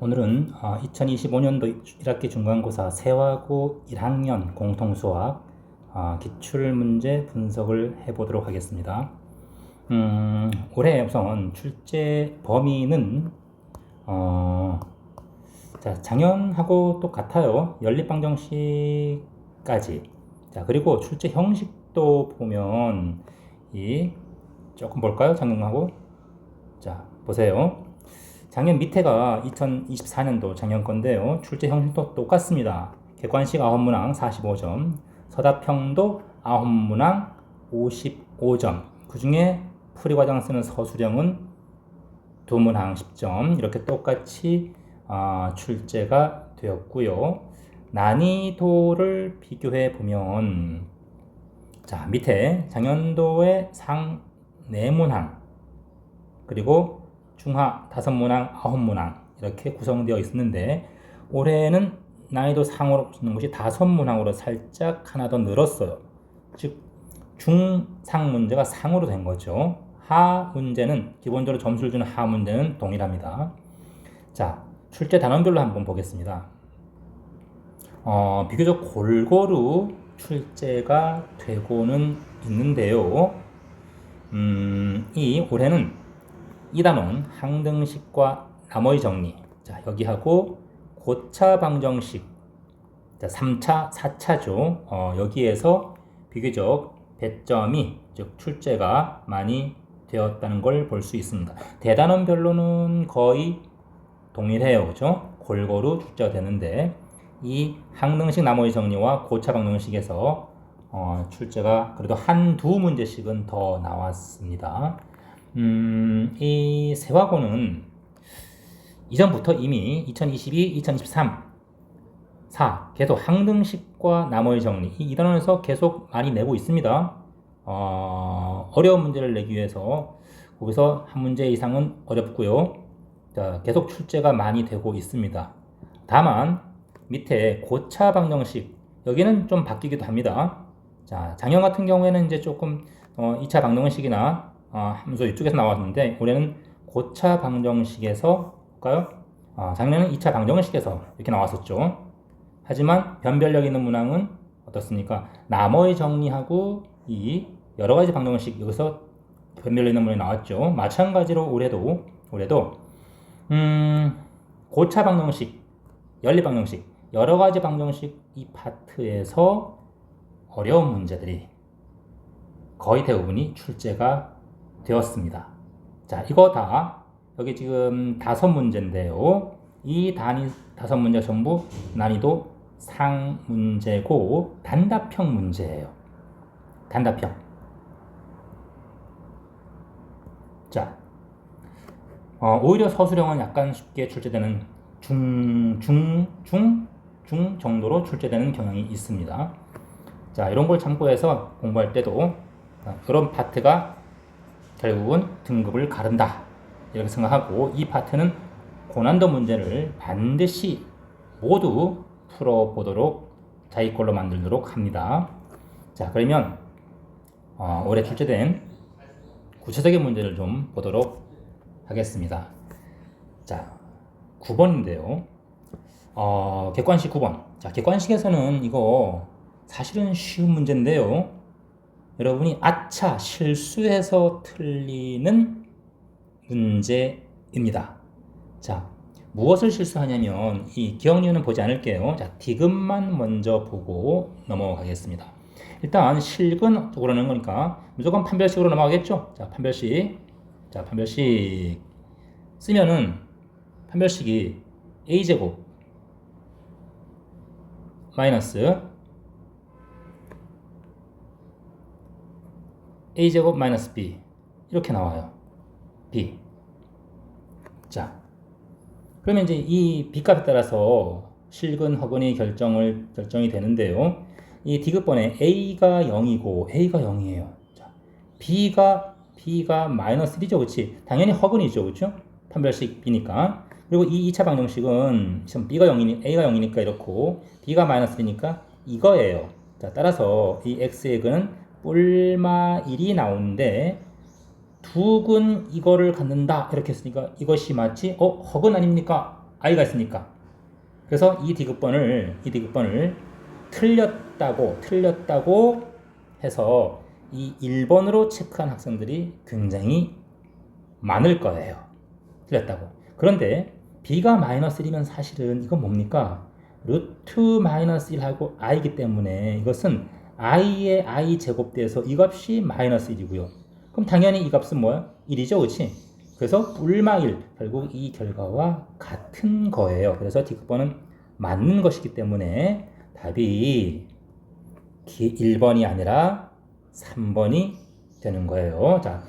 오늘은 2025년도 1학기 중간고사 세화고 1학년 공통수학 기출문제 분석을 해보도록 하겠습니다. 올해 우선 출제 범위는 작년하고 똑같아요. 연립방정식까지. 자, 그리고 출제 형식도 보면 조금 볼까요? 작년하고. 자, 보세요. 작년 밑에가 2024년도 작년 건데요. 출제 형식도 똑같습니다. 객관식 9문항 45점, 서답형도 9문항 55점. 그 중에 풀이과정 쓰는 서술형은 2문항 10점. 이렇게 똑같이 출제가 되었고요. 난이도를 비교해 보면, 자, 밑에 작년도의 상 4문항, 그리고 중하 5문항, 9문항 이렇게 구성되어 있었는데, 올해는 난이도 상으로 붙는 것이 5문항으로 살짝 하나 더 늘었어요. 즉 중상 문제가 상으로 된 거죠. 하 문제는 기본적으로 점수를 주는 하 문제는 동일합니다. 자, 출제 단원별로 한번 보겠습니다. 비교적 골고루 출제가 되고는 있는데요. 이 올해는 2단원 항등식과 나머지 정리, 자, 여기하고 고차 방정식, 자, 3차, 4차죠. 여기에서 비교적 배점이, 즉 출제가 많이 되었다는 걸 볼 수 있습니다. 대단원별로는 거의 동일해요. 그죠? 골고루 출제가 되는데, 이 항등식 나머지 정리와 고차 방정식에서 출제가 그래도 한두 문제씩은 더 나왔습니다. 이 세화고는 이전부터 이미 2022, 2023, 4 계속 항등식과 나머지 정리 이 2단원에서 계속 많이 내고 있습니다. 어려운 문제를 내기 위해서 거기서 한 문제 이상은 어렵고요. 자, 계속 출제가 많이 되고 있습니다. 다만 밑에 고차 방정식 여기는 좀 바뀌기도 합니다. 자, 작년 같은 경우에는 이제 조금 2차 방정식이나 함수 이쪽에서 나왔는데, 올해는 고차 방정식에서 볼까요? 작년에는 2차 방정식에서 이렇게 나왔었죠. 하지만 변별력 있는 문항은 어떻습니까? 나머지 정리하고 이 여러 가지 방정식 여기서 변별력 있는 문항이 나왔죠. 마찬가지로 올해도 고차 방정식, 연립 방정식, 여러 가지 방정식 이 파트에서 어려운 문제들이 거의 대부분이 출제가 되었습니다. 자, 이거 다 여기 지금 5문제인데요. 이 5문제 전부 난이도 상 문제고 단답형 문제예요. 단답형. 자, 오히려 서술형은 약간 쉽게 출제되는 중 정도로 출제되는 경향이 있습니다. 자, 이런 걸 참고해서 공부할 때도 그런 파트가 결국은 등급을 가른다 이렇게 생각하고, 이 파트는 고난도 문제를 반드시 모두 풀어보도록 자기 걸로 만들도록 합니다. 자, 그러면 올해 출제된 구체적인 문제를 좀 보도록 하겠습니다. 자, 9번인데요. 객관식 9번. 자, 객관식에서는 이거 사실은 쉬운 문제인데요. 여러분이 아차 실수해서 틀리는 문제입니다. 자, 무엇을 실수하냐면 이 기억류는 보지 않을게요. 자, 디귿만 먼저 보고 넘어가겠습니다. 일단 실근 그러는 거니까 무조건 판별식으로 넘어가겠죠. 자, 판별식. 자, 판별식 쓰면은 판별식이 a제곱 마이너스 a제곱 마이너스 b 이렇게 나와요. b. 자, 그러면 이제 이 b 값에 따라서 실근 허근이 결정이 되는데요. 이 디귿번에 a가 0이고 a가 0이에요. 자, b가 마이너스 1이죠. 그렇지? 당연히 허근이죠. 그렇죠? 판별식 b니까. 그리고 이 2차 방정식은 b가 0이니 a가 0이니까 이렇고 b가 마이너스 1이니까 이거예요. 자, 따라서 이 x의 근은 뿔마 1이 나오는데 두 근 이거를 갖는다 이렇게 했으니까 이것이 마치 허근 아닙니까? i가 있으니까. 그래서 이 디귿번을 틀렸다고 해서 이 1번으로 체크한 학생들이 굉장히 많을 거예요. 틀렸다고. 그런데 b가 마이너스 1이면 사실은 이건 뭡니까? 루트 마이너스 1하고 i이기 때문에 이것은 i의 i 제곱돼서 이 값이 마이너스 1이고요. 그럼 당연히 이 값은 뭐야? 1이죠, 그렇지? 그래서 뿔마 1, 결국 이 결과와 같은 거예요. 그래서 디귿번은 맞는 것이기 때문에 답이 1번이 아니라 3번이 되는 거예요. 자,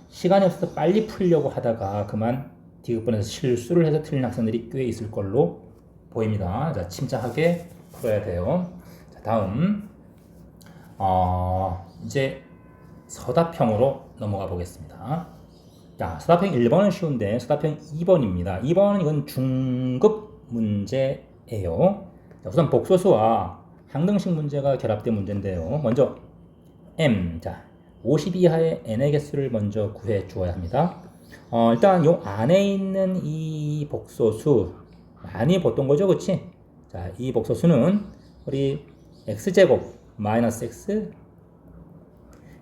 시간이 없어서 빨리 풀려고 하다가 그만 디귿번에서 실수를 해서 틀린 학생들이 꽤 있을 걸로 보입니다. 자, 침착하게 풀어야 돼요. 자, 다음 이제 서답형으로 넘어가 보겠습니다. 자, 서답형 1번은 쉬운데 서답형 2번입니다. 2번은 이건 중급 문제예요. 자, 우선 복소수와 항등식 문제가 결합된 문제인데요. 먼저 m, 자, 50 이하의 n의 개수를 먼저 구해 주어야 합니다. 일단 요 안에 있는 이 복소수 많이 봤던 거죠, 그치? 자, 이 복소수는 우리 x제곱 마이너스 x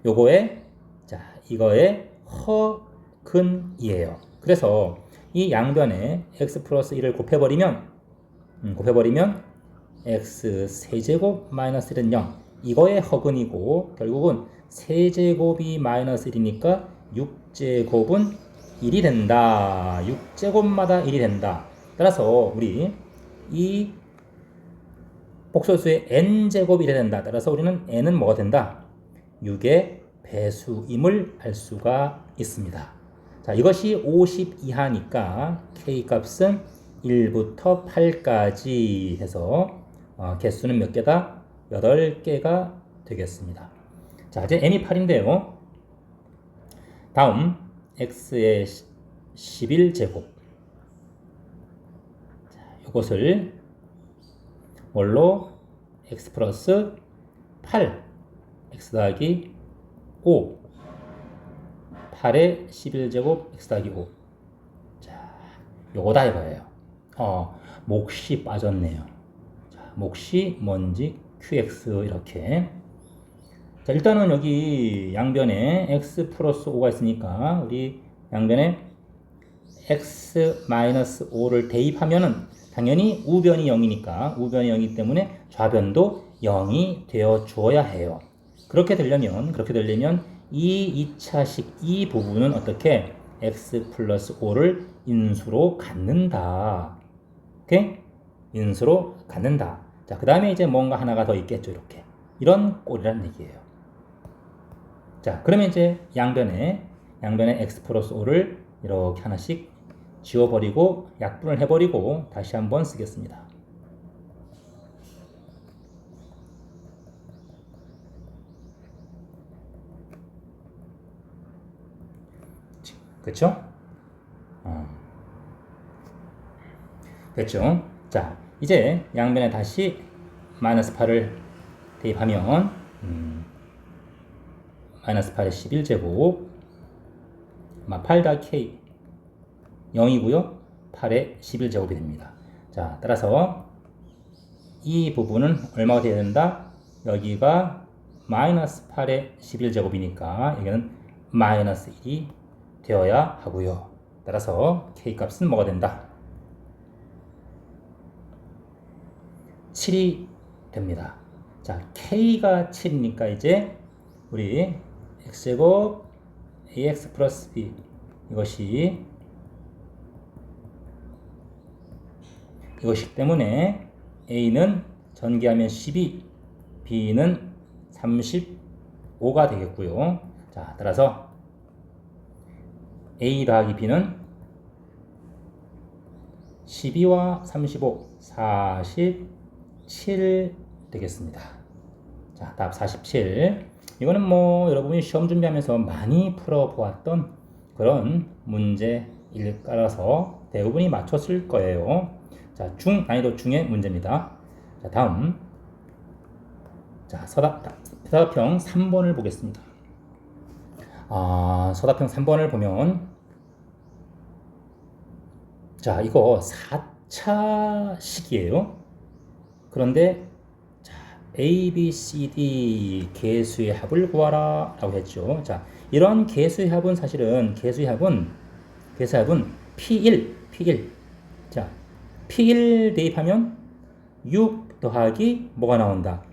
요거에 자, 이거의 허근이에요. 그래서 이 양변에 x 플러스 1을 곱해버리면 x 세제곱 마이너스 1은 0 이거의 허근이고 결국은 세제곱이 마이너스 1이니까 6제곱은 1이 된다. 6제곱마다 1이 된다. 따라서 우리 이 복소수의 n제곱이 1이 된다. 따라서 우리는 n은 뭐가 된다? 6의 배수임을 알 수가 있습니다. 자, 이것이 50 이하니까 k 값은 1부터 8까지 해서 개수는 몇 개다? 8개가 되겠습니다. 자, 이제 n이 8인데요. 다음 x의 11제곱. 자, 이것을 뭘로? x 플러스 8 x 더하기 5 8의 11제곱 x 더하기 5. 자, 요거다 이거예요. 몫이 빠졌네요. 자, 몫이 뭔지 qx 이렇게. 자, 일단은 여기 양변에 x 플러스 5가 있으니까 우리 양변에 x 마이너스 5를 대입하면은 당연히 우변이 0이니까 우변이 0이기 때문에 좌변도 0이 되어 주어야 해요. 그렇게 되려면 이 2차식 이 부분은 어떻게 x 플러스 5를 인수로 갖는다. 오케이? 인수로 갖는다. 자, 그 다음에 이제 뭔가 하나가 더 있겠죠. 이렇게. 이런 꼴이란 얘기예요. 자, 그러면 이제 양변에 x 플러스 5를 이렇게 하나씩 지워버리고 약분을 해버리고 다시 한번 쓰겠습니다. 그쵸? 됐죠? 자, 이제 양변에 다시 마이너스 8을 대입하면 마이너스 8의 11제곱 8 더하기 k 0이고요. 8의 11제곱이 됩니다. 자, 따라서 이 부분은 얼마가 되어야 된다? 여기가 마이너스 8의 11제곱이니까 여기는 마이너스 1이 되어야 하고요. 따라서 k 값은 뭐가 된다? 7이 됩니다. 자, k가 7이니까 이제 우리 x제곱 ax 플러스 b 이것이기 때문에 a는 전개하면 12, b는 35가 되겠고요. 자, 따라서 a 더하기 b는 12와 35, 47 되겠습니다. 자, 답 47. 이거는 뭐 여러분이 시험 준비하면서 많이 풀어보았던 그런 문제일 거라서 대부분이 맞췄을 거예요. 자, 난이도 중의 문제입니다. 자, 다음. 자, 서답형 3번을 보겠습니다. 서답형 3번을 보면 자, 이거 4차식이에요. 그런데 자, A, B, C, D 개수의 합을 구하라 라고 했죠. 자, 이런 개수의 합은 사실은 개수의 합은 P1. 자, P1 대입하면 6 더하기 뭐가 나온다?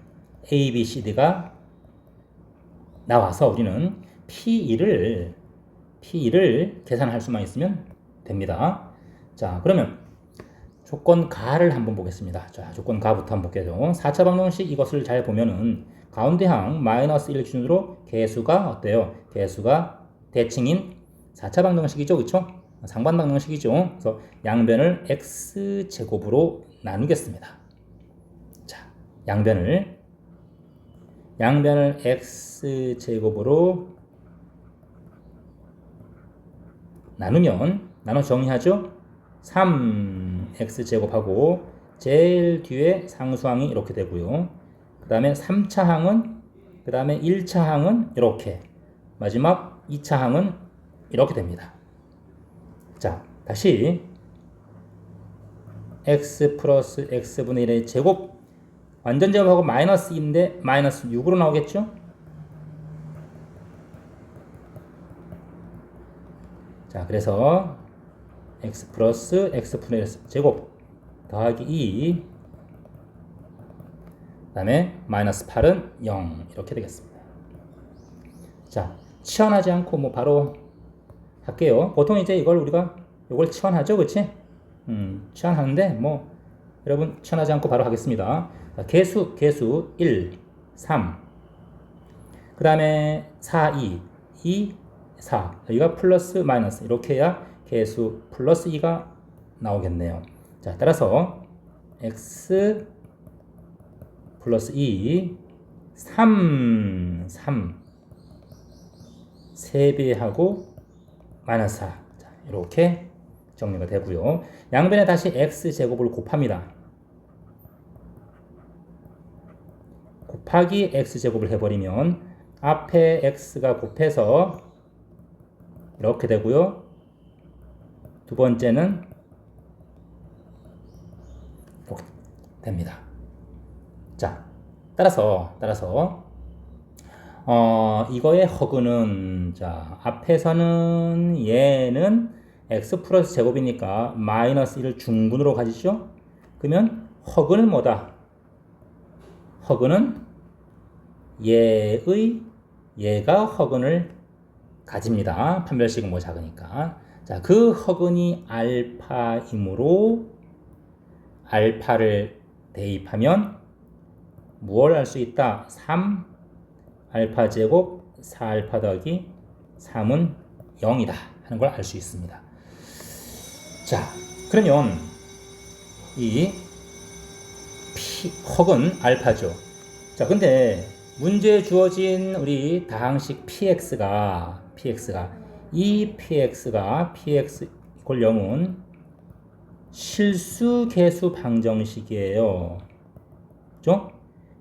A, B, C, D가 나와서 우리는 P1을 계산할 수만 있으면 됩니다. 자, 그러면 조건 가를 한번 보겠습니다. 자, 조건 가부터 한번 볼게요. 4차 방정식 이것을 잘 보면은 가운데 항 마이너스 1 기준으로 개수가 어때요? 개수가 대칭인 4차 방정식이죠. 그쵸? 상반 방정식이죠. 그래서 양변을 x제곱으로 나누겠습니다. 자, 양변을 x제곱으로 나누면 나눠 정리하죠. 3x제곱하고 제일 뒤에 상수항이 이렇게 되고요. 그 다음에 3차 항은 그 다음에 1차 항은 이렇게 마지막 2차 항은 이렇게 됩니다. 자, 다시 x 플러스 x분의 1의 제곱 완전 제곱하고 마이너스 2인데 마이너스 6으로 나오겠죠? 자, 그래서 x 플러스 x분의 1 제곱 더하기 2 그 다음에 마이너스 8은 0 이렇게 되겠습니다. 자, 치환하지 않고 뭐 바로 할게요. 보통 이제 이걸 치환하죠, 그치? 치환하는데 뭐 여러분 치환하지 않고 바로 하겠습니다. 자, 개수 1, 3 그 다음에 4, 2, 4 여기가 플러스 마이너스 이렇게 해야 개수 플러스 2가 나오겠네요. 자, 따라서 x 플러스 2 3 3배하고 마이너스 4 자, 이렇게 정리가 되고요. 양변에 다시 x제곱을 곱합니다. 곱하기 x제곱을 해버리면 앞에 x가 곱해서 이렇게 되고요. 두 번째는 이렇게 됩니다. 자, 따라서 이거의 허근은 자, 앞에서는 얘는 x 플러스 제곱이니까 마이너스 1을 중분으로 가지죠. 그러면 허근은 뭐다? 허근은 얘가 허근을 가집니다. 판별식은 뭐 작으니까. 자, 그 허근이 알파이므로 알파를 대입하면 무엇을 알 수 있다? 3 알파 제곱 4알파 더하기 3은 0이다 하는 걸 알 수 있습니다. 자, 그러면 이 허근 알파죠. 자, 근데 문제에 주어진 우리 다항식 px가 이 px가 px 이퀄 0은 실수계수 방정식이에요. 그죠?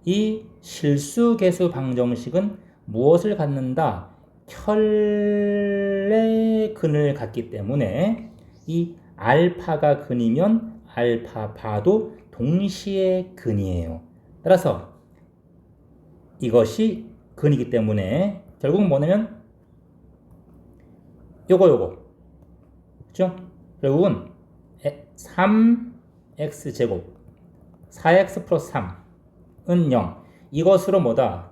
이 실수계수 방정식은 무엇을 갖는다? 켤레 근을 갖기 때문에 이 알파가 근이면 알파바도 동시에 근이에요. 따라서 이것이 근이기 때문에 결국은 뭐냐면 요거 그죠? 결국은 3x제곱 4x 플러스 3은 0 이것으로 뭐다?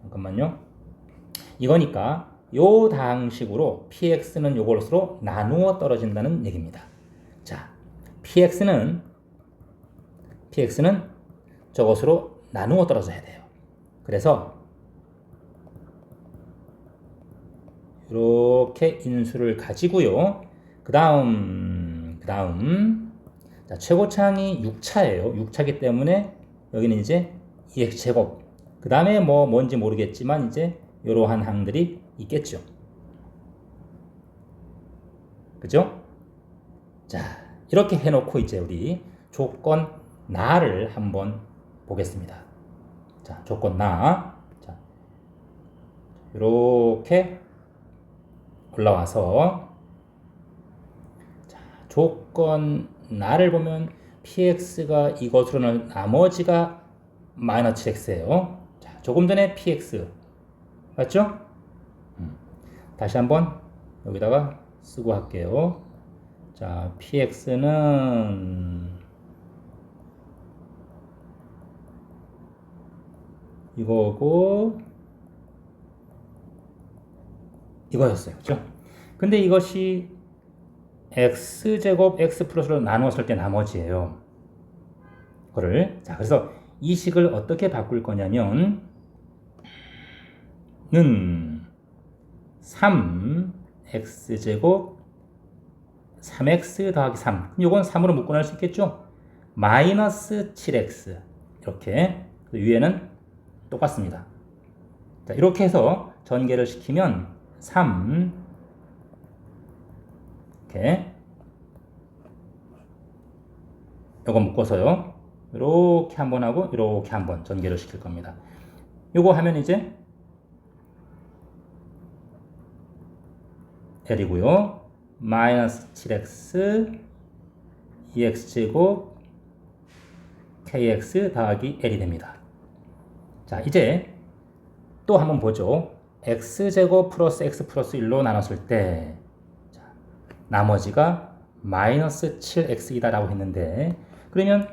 잠깐만요. 이거니까 요 다항식으로 px는 요것으로 나누어 떨어진다는 얘기입니다. 자, px는 저것으로 나누어 떨어져야 돼요. 그래서 이렇게 인수를 가지고요. 그 다음 자, 최고차항이 6차예요. 6차기 때문에 여기는 이제 2x제곱 그 다음에 뭐 뭔지 모르겠지만 이제 이러한 항들이 있겠죠. 그죠? 자, 이렇게 해놓고 이제 우리 조건 나를 한번 보겠습니다. 자, 조건 나. 자, 이렇게 올라와서 자, 조건 나를 보면 px가 이것으로는 나머지가 마이너스 7x예요. 자, 조금 전에 px 맞죠? 다시 한번 여기다가 쓰고 할게요. 자, px는 이거고 이거였어요. 그죠? 근데 이것이 x제곱 x 플러스로 나누었을 때 나머지예요. 그거를 자, 그래서 이 식을 어떻게 바꿀 거냐면 는 3x제곱 3x 더하기 3 이건 3으로 묶어낼 수 있겠죠? 마이너스 7x 이렇게 위에는 똑같습니다. 자, 이렇게 해서 전개를 시키면 3 이렇게 이거 묶어서요. 이렇게 한번 하고 이렇게 한번 전개를 시킬 겁니다. 이거 하면 이제 L이고요. 마이너스 7x 2x제곱 kx 더하기 L이 됩니다. 자, 이제 또 한번 보죠. x제곱 플러스 x 플러스 1로 나눴을 때 자, 나머지가 마이너스 7x이다 라고 했는데 그러면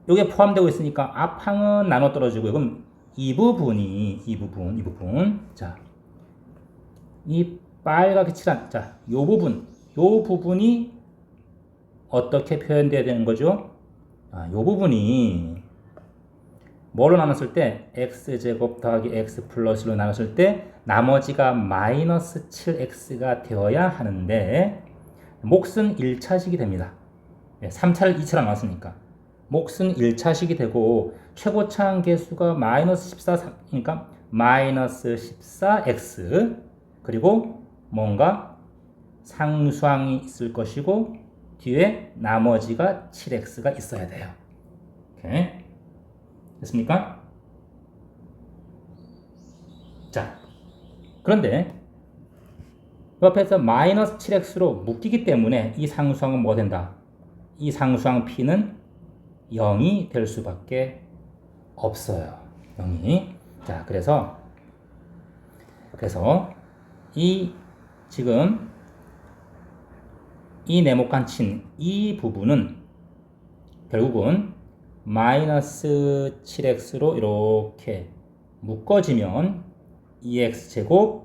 이게 포함되고 있으니까 앞항은 나눠 떨어지고 이건 이 부분 자, 이 빨갛게 칠한 자, 요 부분이 어떻게 표현되어야 되는 거죠? 아, 요 부분이 뭐로 나눴을 때 x제곱 더하기 x 플러스 1로 나눴을 때 나머지가 마이너스 7x가 되어야 하는데 몫은 1차식이 됩니다. 3차를 2차로 나눴으니까 몫은 1차식이 되고 최고차 항계수가 마이너스 14이니까 마이너스 14x 그리고 뭔가 상수항이 있을 것이고 뒤에 나머지가 7x가 있어야 돼요. 오케이. 됐습니까? 자, 그런데 옆에서 마이너스 7x로 묶이기 때문에 이 상수항은 뭐가 된다? 이 상수항 p는 0이 될 수밖에 없어요. 0이. 자, 그래서 이 지금 이 네모칸 친 이 부분은 결국은 마이너스 7x로 이렇게 묶어지면 2x제곱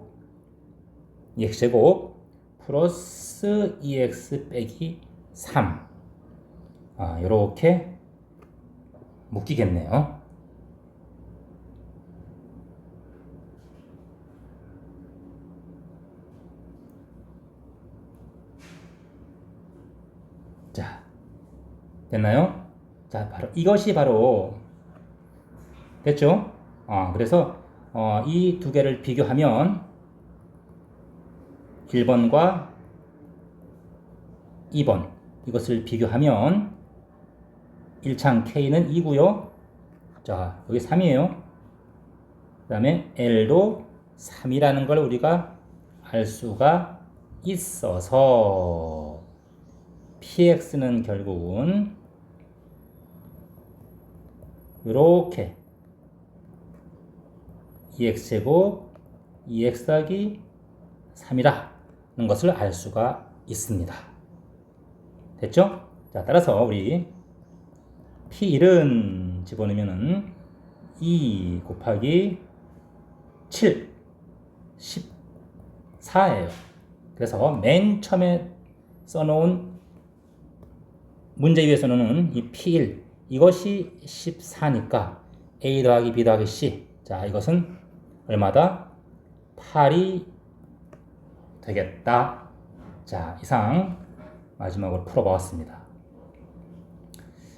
플러스 2x 빼기 3 이렇게 묶이겠네요. 자, 됐나요? 자, 이것이 바로 됐죠? 그래서 이 두 개를 비교하면 1번과 2번 이것을 비교하면 1창 K는 2고요. 자, 여기 3이에요. 그 다음에 L도 3이라는 걸 우리가 알 수가 있어서 PX는 결국은 이렇게 2x제곱 2x 더하기 3이라는 것을 알 수가 있습니다. 됐죠? 자, 따라서 우리 P1은 집어넣으면은 2 곱하기 7, 14예요. 그래서 맨 처음에 써놓은 문제 위에 써놓은 이 P1 이것이 14니까 A 더하기 B 더하기 C 자, 이것은 얼마다? 8이 되겠다. 자, 이상 마지막으로 풀어보았습니다.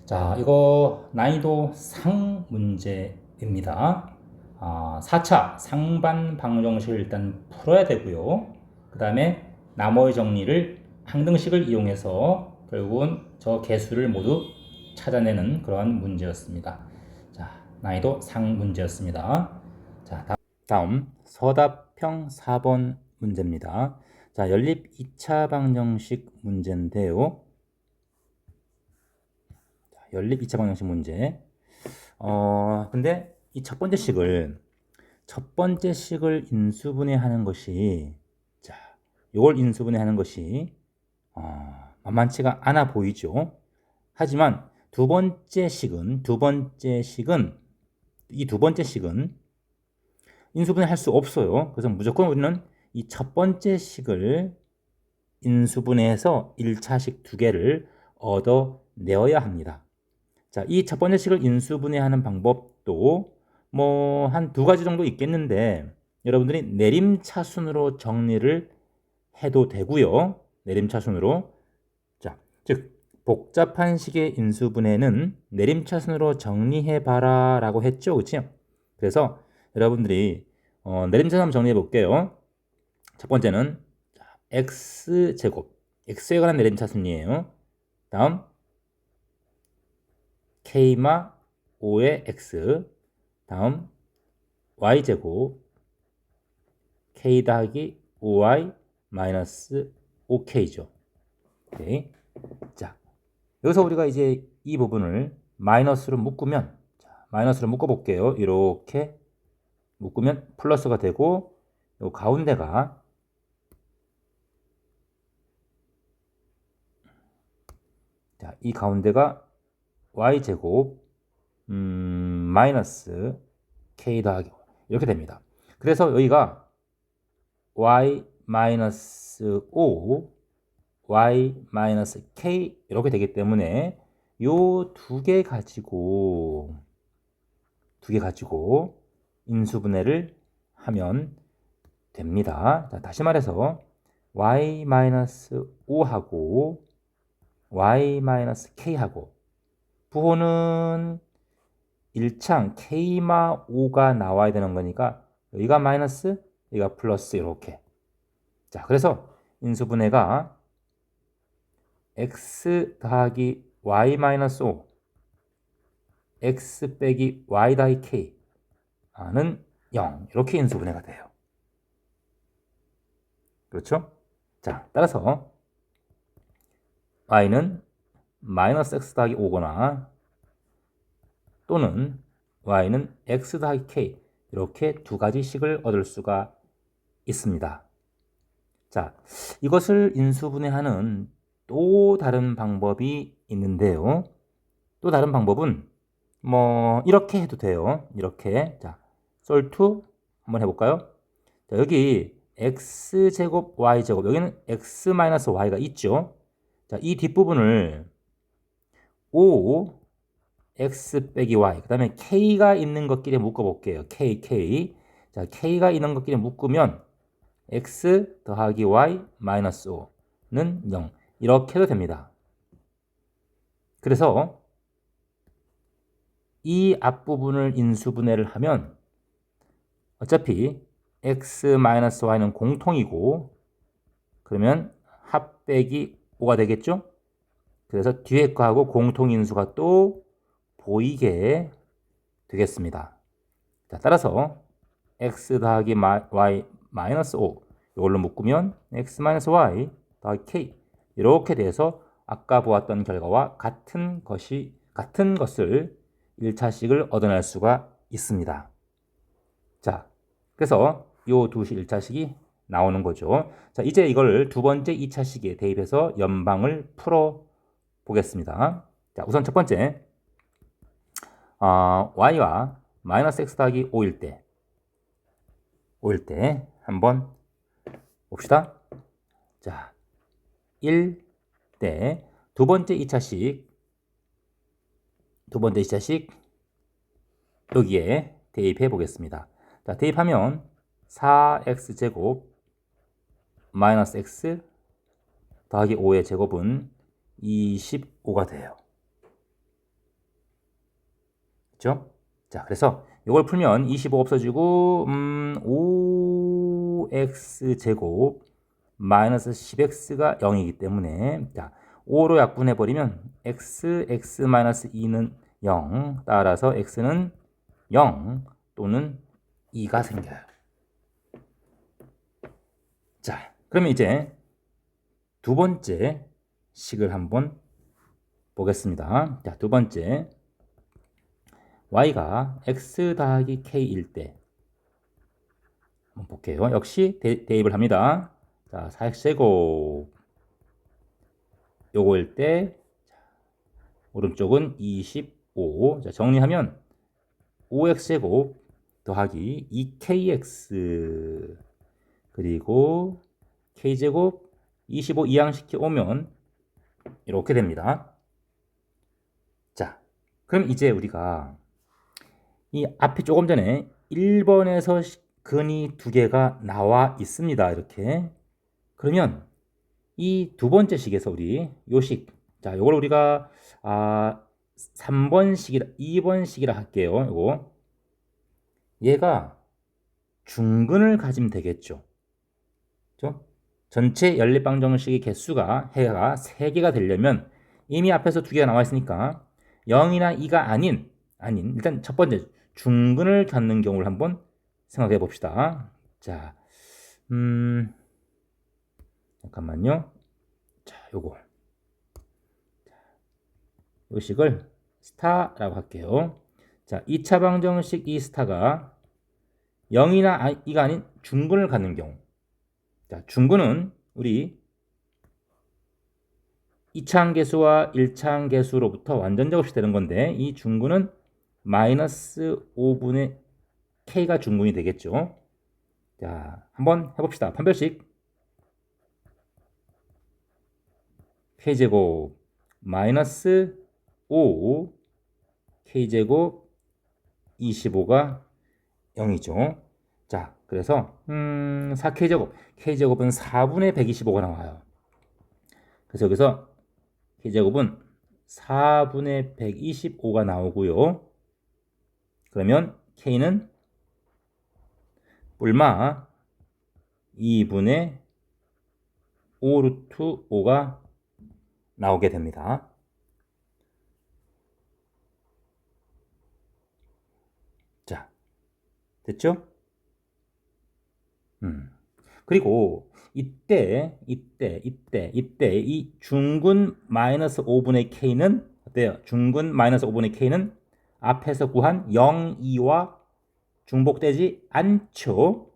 자, 이거 난이도 상 문제입니다. 4차 상반 방정식을 일단 풀어야 되고요. 그 다음에 나머지 정리를 항등식을 이용해서 결국은 저 개수를 모두 찾아내는 그러한 문제였습니다. 자, 난이도 상 문제였습니다. 자, 다음 서답형 4번 문제입니다. 자, 연립 2차 방정식 문제인데요. 연립 2차 방정식 문제. 근데 이 첫 번째 식을 인수분해하는 것이, 자, 요걸 인수분해하는 것이 만만치가 않아 보이죠. 하지만 두 번째 식은 인수분해 할 수 없어요. 그래서 무조건 우리는 이 첫 번째 식을 인수분해해서 1차식 두 개를 얻어내어야 합니다. 자, 이 첫 번째 식을 인수분해하는 방법도 뭐 한 두 가지 정도 있겠는데 여러분들이 내림차순으로 정리를 해도 되고요. 내림차순으로. 자, 즉 복잡한 식의 인수분해는 내림차순으로 정리해봐라 라고 했죠. 그렇죠? 그래서 여러분들이 내림차순 한번 정리해 볼게요. 첫 번째는 x제곱, x에 관한 내림차순이에요. 다음 k마 5의 x, 다음 y제곱 k 더하기 5y 마이너스 5k죠. 오케이. 자, 여기서 우리가 이제 이 부분을 마이너스로 묶으면, 마이너스로 묶어볼게요. 이렇게 묶으면 플러스가 되고, 요 가운데가 자, 이 가운데가 y제곱 마이너스 k 더하기 이렇게 됩니다. 그래서 여기가 y 마이너스 5 y 마이너스 k 이렇게 되기 때문에 요 두 개 가지고 인수분해를 하면 됩니다. 자, 다시 말해서 y 마이너스 5하고 y 마이너스 k하고 부호는 1창 k마 5가 나와야 되는 거니까 여기가 마이너스, 여기가 플러스 이렇게. 자, 그래서 인수분해가 x 더하기 y 마이너스 5 x 빼기 y 더하기 k는 0 이렇게 인수분해가 돼요. 그렇죠? 자, 따라서 y는 마이너스 x 더하기 5거나 또는 y는 x 더하기 k 이렇게 두 가지 식을 얻을 수가 있습니다. 자, 이것을 인수분해하는 또 다른 방법이 있는데요. 또 다른 방법은 뭐 이렇게 해도 돼요. 이렇게. 자, 솔투 한번 해볼까요? 자, 여기 x제곱 y제곱 여기는 x 마이너스 y가 있죠. 자, 이 뒷부분을 5 x 빼기 y 그 다음에 k가 있는 것끼리 묶어볼게요. k. 자, k가 있는 것끼리 묶으면 x 더하기 y 마이너스 5는 0 이렇게 해도 됩니다. 그래서 이 앞부분을 인수분해를 하면 어차피 x 마이너스 y는 공통이고 그러면 합 빼기 5가 되겠죠? 그래서 뒤에 거하고 공통인수가 또 보이게 되겠습니다. 자, 따라서 x 더하기 y 마이너스 5 이걸로 묶으면 x 마이너스 y 더하기 k 이렇게 돼서 아까 보았던 결과와 같은 것을 1차식을 얻어낼 수가 있습니다. 자, 그래서 요 두 1차식이 나오는 거죠. 자, 이제 이걸 두 번째 2차식에 대입해서 연방을 풀어 보겠습니다. 자, 우선 첫 번째 y와 마이너스 x 더하기 5일 때 한번 봅시다. 자, 1 때 두 번째 2차식 여기에 대입해 보겠습니다. 자, 대입하면 4x제곱 마이너스 x 더하기 5의 제곱은 25가 돼요. 그렇죠? 자, 그래서 이걸 풀면 25 없어지고 5x제곱 마이너스 10x가 0이기 때문에 자, 5로 약분해 버리면 x 마이너스 2는 0 따라서 x는 0 또는 2가 생겨요. 자, 그러면 이제 두 번째 식을 한번 보겠습니다. 자, 두 번째. y가 x 더하기 k일 때 한번 볼게요. 역시 대입을 합니다. 자, 4x제곱 요거일 때 오른쪽은 25. 자, 정리하면 5x제곱 더하기 2kx 그리고 k제곱 25 이항시켜 오면 이렇게 됩니다. 자, 그럼 이제 우리가 이 앞에 조금 전에 1번에서 근이 두 개가 나와 있습니다. 이렇게. 그러면 이 두 번째 식에서 우리 요 식, 자, 요걸 우리가 3번식이라 2번식이라 할게요. 요거. 얘가 중근을 가지면 되겠죠. 그죠? 전체 연립방정식의 개수가 해가 3개가 되려면 이미 앞에서 두 개가 나와 있으니까 0이나 2가 아닌 일단 첫 번째 중근을 갖는 경우를 한번 생각해 봅시다. 자, 잠깐만요. 자, 요거. 요 식을 스타라고 할게요. 자, 2차 방정식 이 스타가 0이나 2가 아닌 중근을 갖는 경우. 자, 중근은 우리 2차 함계수와 1차 함계수로부터 완전적 없이 되는 건데 이 중근은 마이너스 5분의 k가 중근이 되겠죠. 자, 한번 해봅시다. 판별식 k제곱 마이너스 5 k제곱 25가 0이죠. 자, 그래서 4k제곱 k제곱은 4분의 125가 나와요. 그래서 여기서 k제곱은 4분의 125가 나오고요. 그러면 k는 뿔마 2분의 5 루트 5가 나오게 됩니다. 자, 됐죠? 그리고 이때 이 중근 마이너스 5분의 k는 어때요? 중근 마이너스 5분의 k는 앞에서 구한 0, 2와 중복되지 않죠.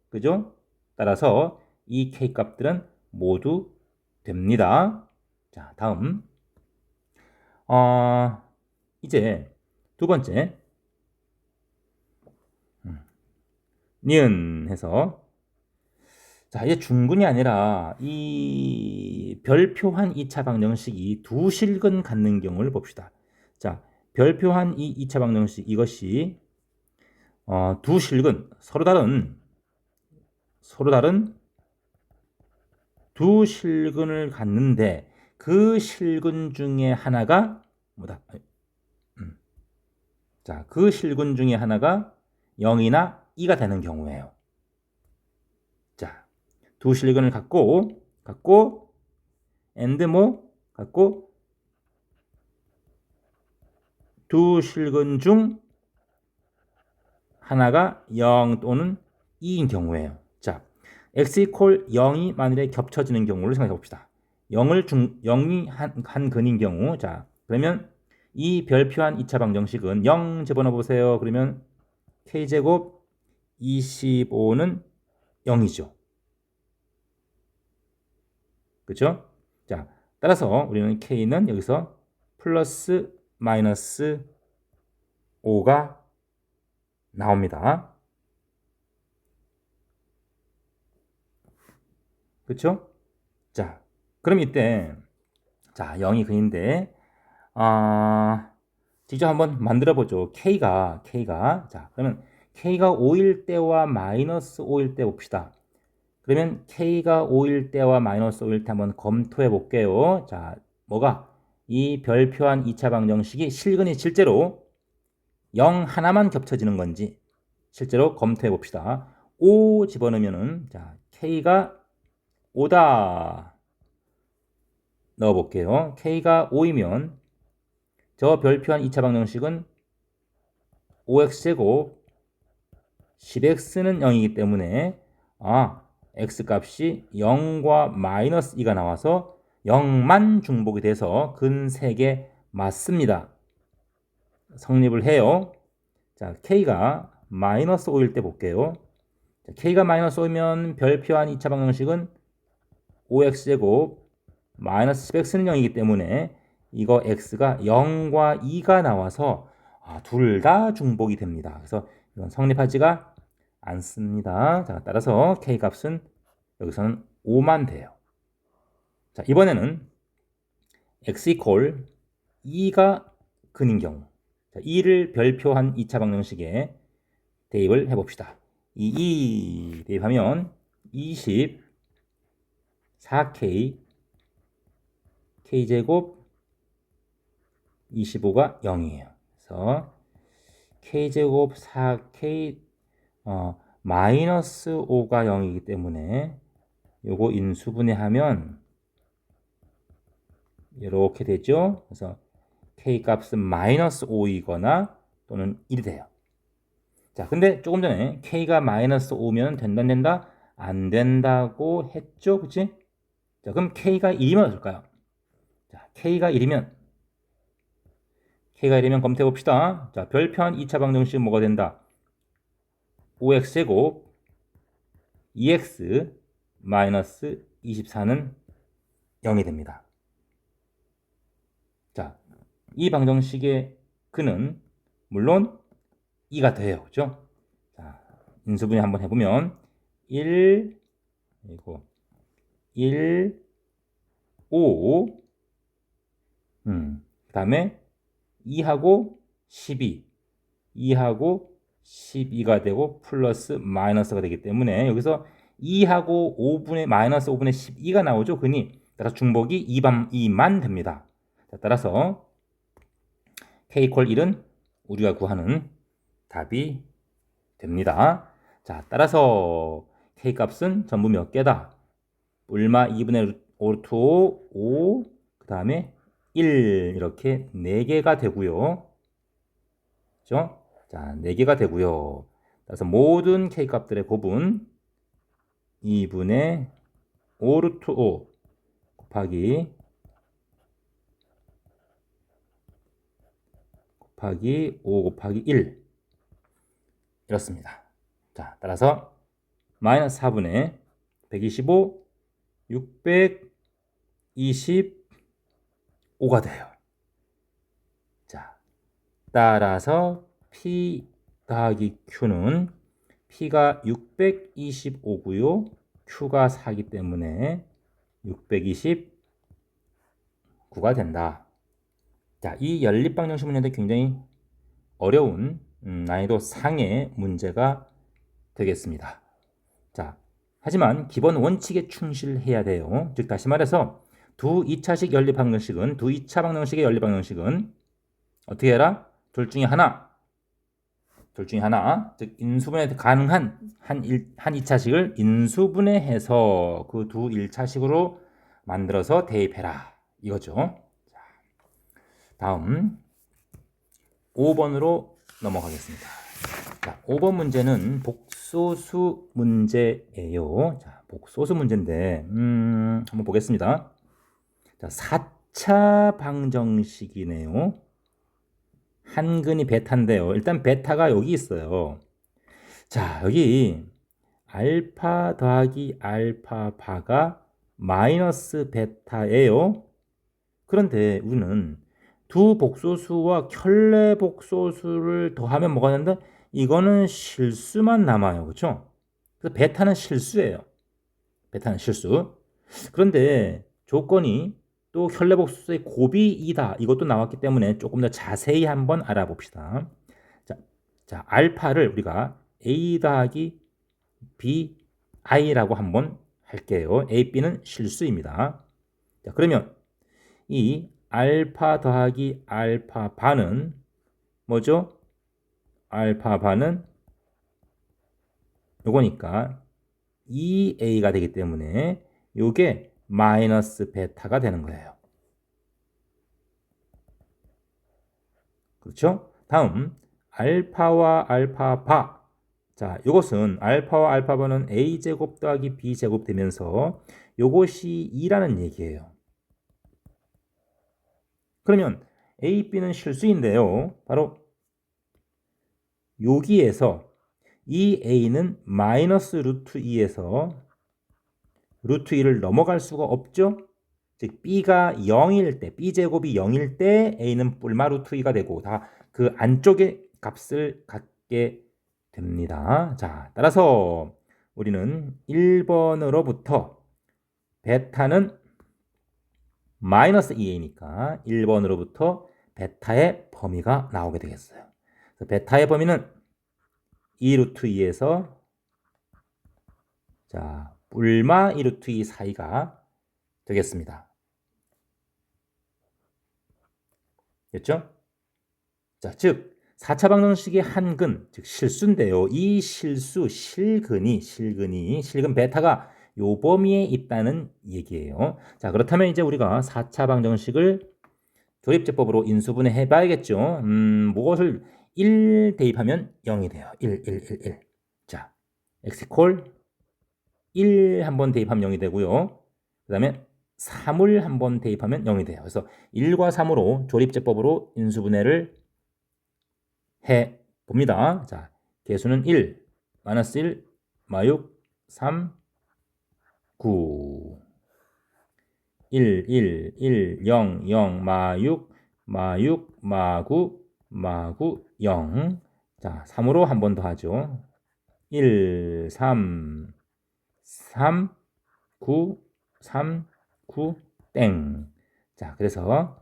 그죠? 따라서 이 k 값들은 모두 됩니다. 자, 다음 이제 두 번째 니은 해서 자, 이제 중근이 아니라 이 별표한 2차 방정식이 두 실근 갖는 경우를 봅시다. 자, 별표한 이 2차 방정식 이것이 두 실근 서로 다른 두 실근을 갖는데 그 실근 중에 하나가 뭐다? 자, 그 실근 중에 하나가 0이나 2가 되는 경우예요. 자, 두 실근을 갖고 두 실근 중 하나가 0 또는 2인 경우예요. 자, x 이퀄 0이 만일에 겹쳐지는 경우를 생각해 봅시다. 0이 한 근인 경우. 자, 그러면 이 별표한 2차 방정식은 0 집어넣어 보세요. 그러면 k제곱 25는 0이죠. 그렇죠? 자, 따라서 우리는 k는 여기서 플러스 마이너스 5가 나옵니다. 그렇죠? 자, 그럼 이때 자, 0이 근인데 직접 한번 만들어 보죠. k가 자, 그러면 k가 5일 때와 마이너스 5일 때 봅시다. 그러면 k가 5일 때와 마이너스 5일 때 한번 검토해 볼게요. 자, 뭐가 이 별표한 2차 방정식이 실근이 실제로 0 하나만 겹쳐지는 건지 실제로 검토해 봅시다. 5 집어넣으면은 자, k가 5다 넣어 볼게요. k가 5이면 저 별표한 2차 방정식은 5x제곱 10x는 0이기 때문에 x 값이 0과 마이너스 2가 나와서 0만 중복이 돼서 근색에 맞습니다. 성립을 해요. 자, K가 마이너스 5일 때 볼게요. 자, K가 마이너스 5이면 별표한 2차 방정식은 5x제곱 마이너스 10x는 0이기 때문에 이거 x가 0과 2가 나와서 둘 다 중복이 됩니다. 그래서 이건 성립하지가 않습니다. 자, 따라서 K 값은 여기서는 5만 돼요. 자, 이번에는 x 이퀄 2가 근인 경우, 자, 2를 별표한 2차 방정식에 대입을 해봅시다. 2 대입하면 24k k제곱 25가 0이에요. 그래서 k제곱 4k 마이너스 5가 0이기 때문에 요거 인수분해하면 이렇게 되죠. 그래서 k 값은 마이너스 5이거나 또는 1이 돼요. 자, 근데 조금 전에 k가 마이너스 5면 된다 안 된다? 안 된다고 했죠. 그치? 자, 그럼 k가 1이면 어떨까요? 자, k가 1이면 검토해 봅시다. 자, 별표한 2차 방정식은 뭐가 된다? 5x제곱 2x 마이너스 24는 0이 됩니다. 자, 이 방정식의 근은 물론 2가 돼요. 그죠? 자, 인수분해 한번 해보면 1, 그리고 1, 5, 그 다음에 2하고 12, 2하고 12가 되고 플러스 마이너스가 되기 때문에 여기서 2하고 5분의 마이너스 5분의 12가 나오죠. 근이 따라서 중복이 2만 됩니다. 자, 따라서 k 콜 1은 우리가 구하는 답이 됩니다. 자, 따라서 k 값은 전부 몇 개다? 얼마 2분의 루트 5, 그 다음에 1 이렇게 4개가 되고요. 그죠? 자, 4개가 되고요. 따라서 모든 k 값들의 곱은 2분의 5 루트 5 곱하기 5 곱하기 1 이렇습니다. 자, 따라서 마이너스 4분의 125 625가 돼요. 자, 따라서 P 더하기 Q는 P가 625고요. Q가 4기 때문에 629가 된다. 자, 이 연립방정식 문제인데 굉장히 어려운 난이도 상의 문제가 되겠습니다. 자, 하지만 기본 원칙에 충실해야 돼요. 즉 다시 말해서 두 2차식 연립방정식은 두 2차 방정식의 연립방정식은 어떻게 해라? 둘 중에 하나, 즉 인수분해 가능한 한 2차식을 인수분해해서 그 두 1차식으로 만들어서 대입해라 이거죠. 자, 다음 5번으로 넘어가겠습니다. 자, 5번 문제는 복소수 문제예요. 자, 복소수 문제인데 한번 보겠습니다. 자, 4차 방정식이네요. 한근이 베타인데요. 일단 베타가 여기 있어요. 자, 여기 알파 더하기 알파 바가 마이너스 베타예요. 그런데 우리는 두 복소수와 켤레 복소수를 더하면 뭐가 된다? 이거는 실수만 남아요. 그렇죠? 그래서 베타는 실수예요. 베타는 실수. 그런데 조건이 또 켤레 복소수의 곱이 2다. 이것도 나왔기 때문에 조금 더 자세히 한번 알아봅시다. 자, 알파를 우리가 A 더하기 B I라고 한번 할게요. A, B는 실수입니다. 자, 그러면 이 알파 더하기 알파 반은 뭐죠? 알파 반은 요거니까 2a가 되기 때문에 요게 마이너스 베타가 되는 거예요. 그렇죠? 다음 알파와 알파 바. 자, 요것은 알파와 알파 바는 a제곱 더하기 b제곱 되면서 요것이 2라는 얘기예요. 그러면 A, B는 실수인데요. 바로 여기에서 이 A는 마이너스 루트 2에서 루트 2를 넘어갈 수가 없죠. 즉 B가 0일 때, B제곱이 0일 때 A는 뿔마 루트 2가 되고 다 그 안쪽의 값을 갖게 됩니다. 자, 따라서 우리는 1번으로부터 베타는 마이너스 2a니까 1번으로부터 베타의 범위가 나오게 되겠어요. 그래서 베타의 범위는 2 루트 2에서 자, 뿔마 2 루트 2 사이가 되겠습니다. 됐죠? 자, 즉 4차 방정식의 한근, 즉 실수인데요. 이 실근 베타가 요 범위에 있다는 얘기예요. 자, 그렇다면 이제 우리가 4차 방정식을 조립제법으로 인수분해 해봐야겠죠. 무엇을 1 대입하면 0이 돼요. 1. 자, x 콜 1 한번 대입하면 0이 되고요. 그 다음에 3을 한번 대입하면 0이 돼요. 그래서 1과 3으로 조립제법으로 인수분해를 해 봅니다. 자, 개수는 1, 마이너스 1, 마육, 3, 9. 1, 0, 0, 마육, 마구, 0. 자, 3으로 한 번 더 하죠. 1, 3, 9, 땡. 자, 그래서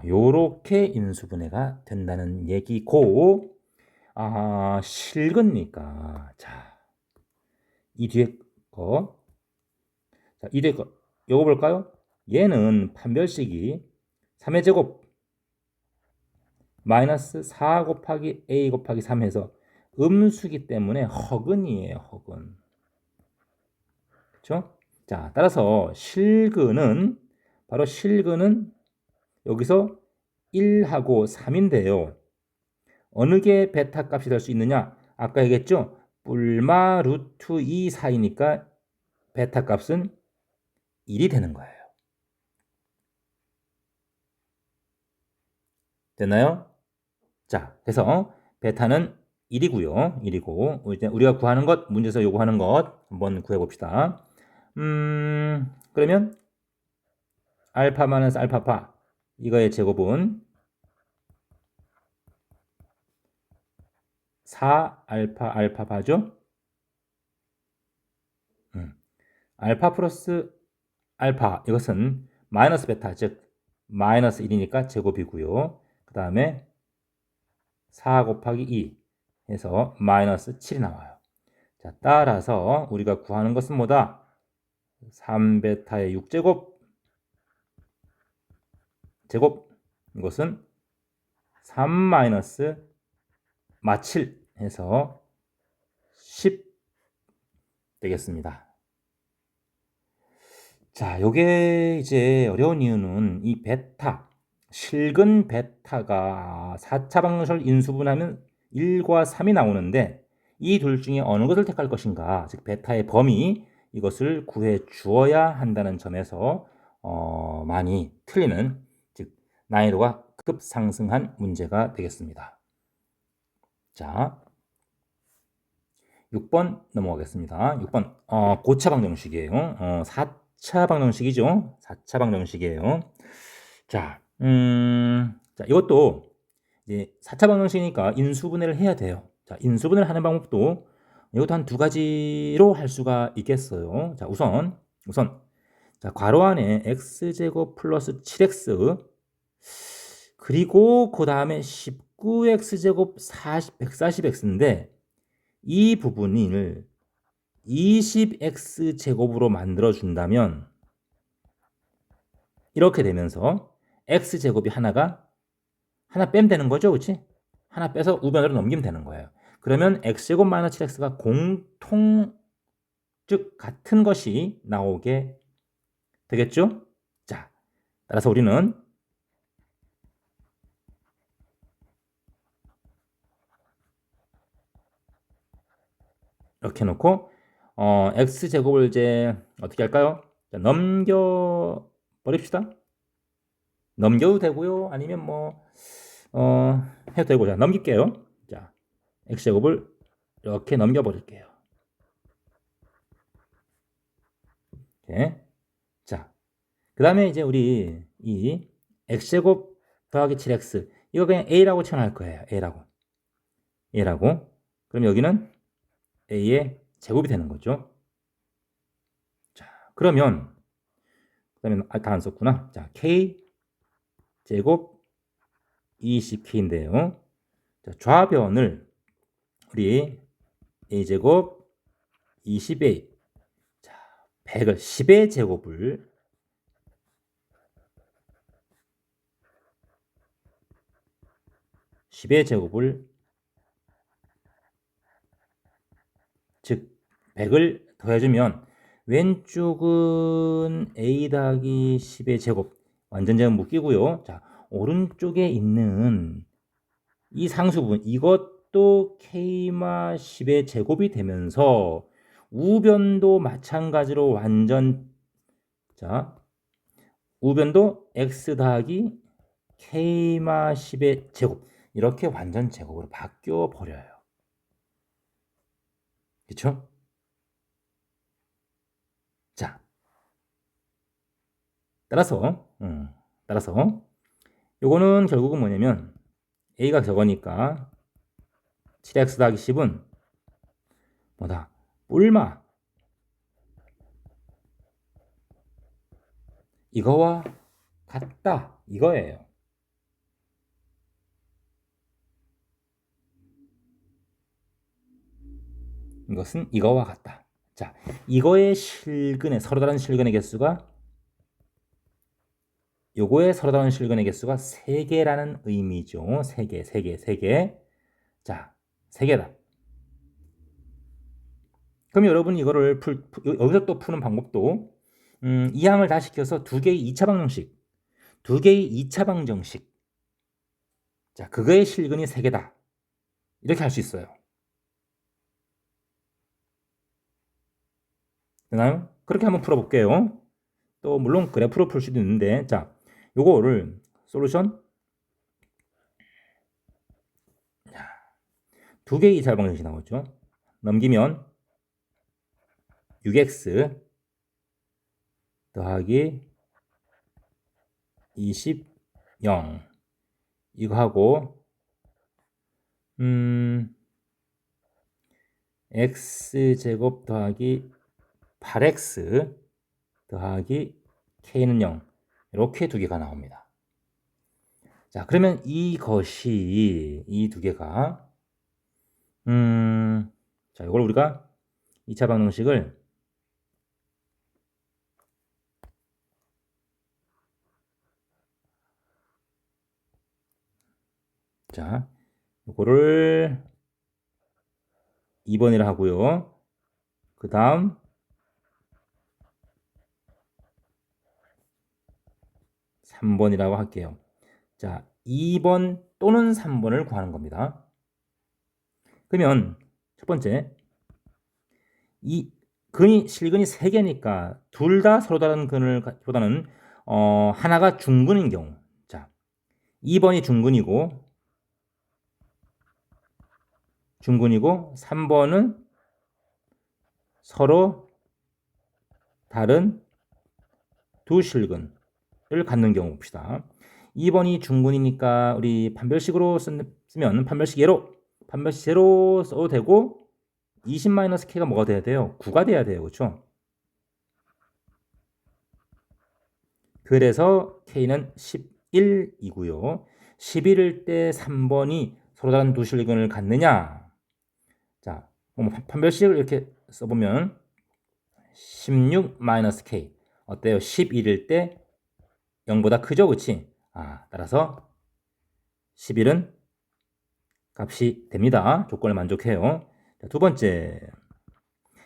요렇게 인수분해가 된다는 얘기고, 실근니까. 자, 이 뒤에 거. 자, 이 뒤에 거. 요거 볼까요? 얘는 판별식이 3의 제곱 마이너스 4 곱하기 a 곱하기 3 해서 음수기 때문에 허근이에요. 허근. 그렇죠? 자, 따라서 바로 실근은 여기서 1하고 3인데요. 어느 게 베타 값이 될 수 있느냐? 아까 얘기했죠? 뿔마 루트 2 사이니까 베타 값은 1이 되는 거예요. 됐나요? 자, 그래서 베타는 1이고요. 1이고 이제 우리가 구하는 것, 문제에서 요구하는 것 한번 구해 봅시다. 그러면 알파 마이너스 알파파 이거의 제곱은 4 알파 알파파죠? 알파 플러스 알파 이것은 마이너스 베타 즉 마이너스 1이니까 제곱이고요. 그 다음에 4 곱하기 2 해서 마이너스 7이 나와요. 자, 따라서 우리가 구하는 것은 뭐다? 3베타의 6제곱 이것은 3 마이너스 마7 해서 10 되겠습니다. 자, 요게 이제 어려운 이유는 이 베타, 실근 베타가 4차 방정식을 인수분하면 1과 3이 나오는데 이 둘 중에 어느 것을 택할 것인가, 즉 베타의 범위 이것을 구해 주어야 한다는 점에서 많이 틀리는, 즉 난이도가 급상승한 문제가 되겠습니다. 자, 6번 넘어가겠습니다. 6번 고차 방정식이에요. 4차 방정식이죠. 4차 방정식이에요. 자, 자, 이것도 이제 4차 방정식이니까 인수분해를 해야 돼요. 자, 인수분해를 하는 방법도 이것도 한 두 가지로 할 수가 있겠어요. 자, 우선 자, 괄호 안에 x제곱 플러스 7x 그리고 그 다음에 19x제곱 140x인데 이 부분을 20x 제곱으로 만들어 준다면 이렇게 되면서 x 제곱이 하나 빼면 되는 거죠, 그렇지? 하나 빼서 우변으로 넘기면 되는 거예요. 그러면 x 제곱 마이너스 7x가 공통, 즉 같은 것이 나오게 되겠죠? 자, 따라서 우리는 이렇게 놓고 x제곱을 이제 어떻게 할까요? 자, 넘겨 버립시다. 넘겨도 되고요. 아니면 뭐 해도 되고. 자, 넘길게요. 자, x제곱을 이렇게 넘겨 버릴게요. 이렇게. 자, 그다음에 이제 우리 이 x제곱 더하기 7x 이거 그냥 a라고 칭할 거예요. a라고. 그럼 여기는 a의 제곱이 되는 거죠. 자, 그러면 그다음에 다 안 썼구나. 자, k 제곱 20k인데요. 자, 좌변을 우리 a제곱 20a 자, 100을 10의 제곱을 10의 제곱을 즉 100을 더해주면 왼쪽은 a 더하기 10의 제곱 완전 제곱 묶이고요. 자, 오른쪽에 있는 이 상수분 이것도 k마 10의 제곱이 되면서 우변도 마찬가지로 완전 자 우변도 x 더하기 k마 10의 제곱 이렇게 완전 제곱으로 바뀌어 버려요. 그렇죠? 자, 따라서 요거는 결국은 뭐냐면 a가 저거니까 7x 더하기 10은 뭐다? 뿔마 이거와 같다 이거예요. 이것은 이거와 같다. 자, 이거의 실근의 서로 다른 실근의 개수가 요거의 서로 다른 실근의 개수가 3개라는 의미죠. 3개. 자, 3개다. 그럼 여러분 이거를 여기서 또 푸는 방법도 이 항을 다 시켜서 2개의 2차 방정식 2개의 2차 방정식 자, 그거의 실근이 3개다. 이렇게 할 수 있어요. 되나요? 그렇게 한번 풀어볼게요. 또 물론 그래프로 풀 수도 있는데 자, 요거를 솔루션 2개의 2차 방정식이 나오죠. 넘기면 6x 더하기 20 0 이거 하고 x제곱 더하기 8x 더하기 k는 0 이렇게 두 개가 나옵니다. 자, 그러면 이것이 이 두 개가 자, 이걸 우리가 2차 방정식을 자, 이거를 2번이라 하고요. 그 다음 3번이라고 할게요. 자, 2번 또는 3번을 구하는 겁니다. 그러면 첫 번째 이 실근이 3개니까 둘 다 서로 다른 근을 보다는 하나가 중근인 경우 자 2번이 중근이고 3번은 서로 다른 두 실근을 갖는 경우 봅시다. 2번이 중근이니까 우리 판별식으로 쓰면 판별식 제로 써도 되고 20-k가 뭐가 돼야 돼요? 9가 돼야 돼요. 그렇죠? 그래서 k는 11이고요. 11일 때 3번이 서로 다른 두 실근을 갖느냐? 자, 판별식을 이렇게 써보면 16-k 어때요? 11일 때 0보다 크죠? 그치? 따라서 11은 값이 됩니다. 조건을 만족해요. 자, 두 번째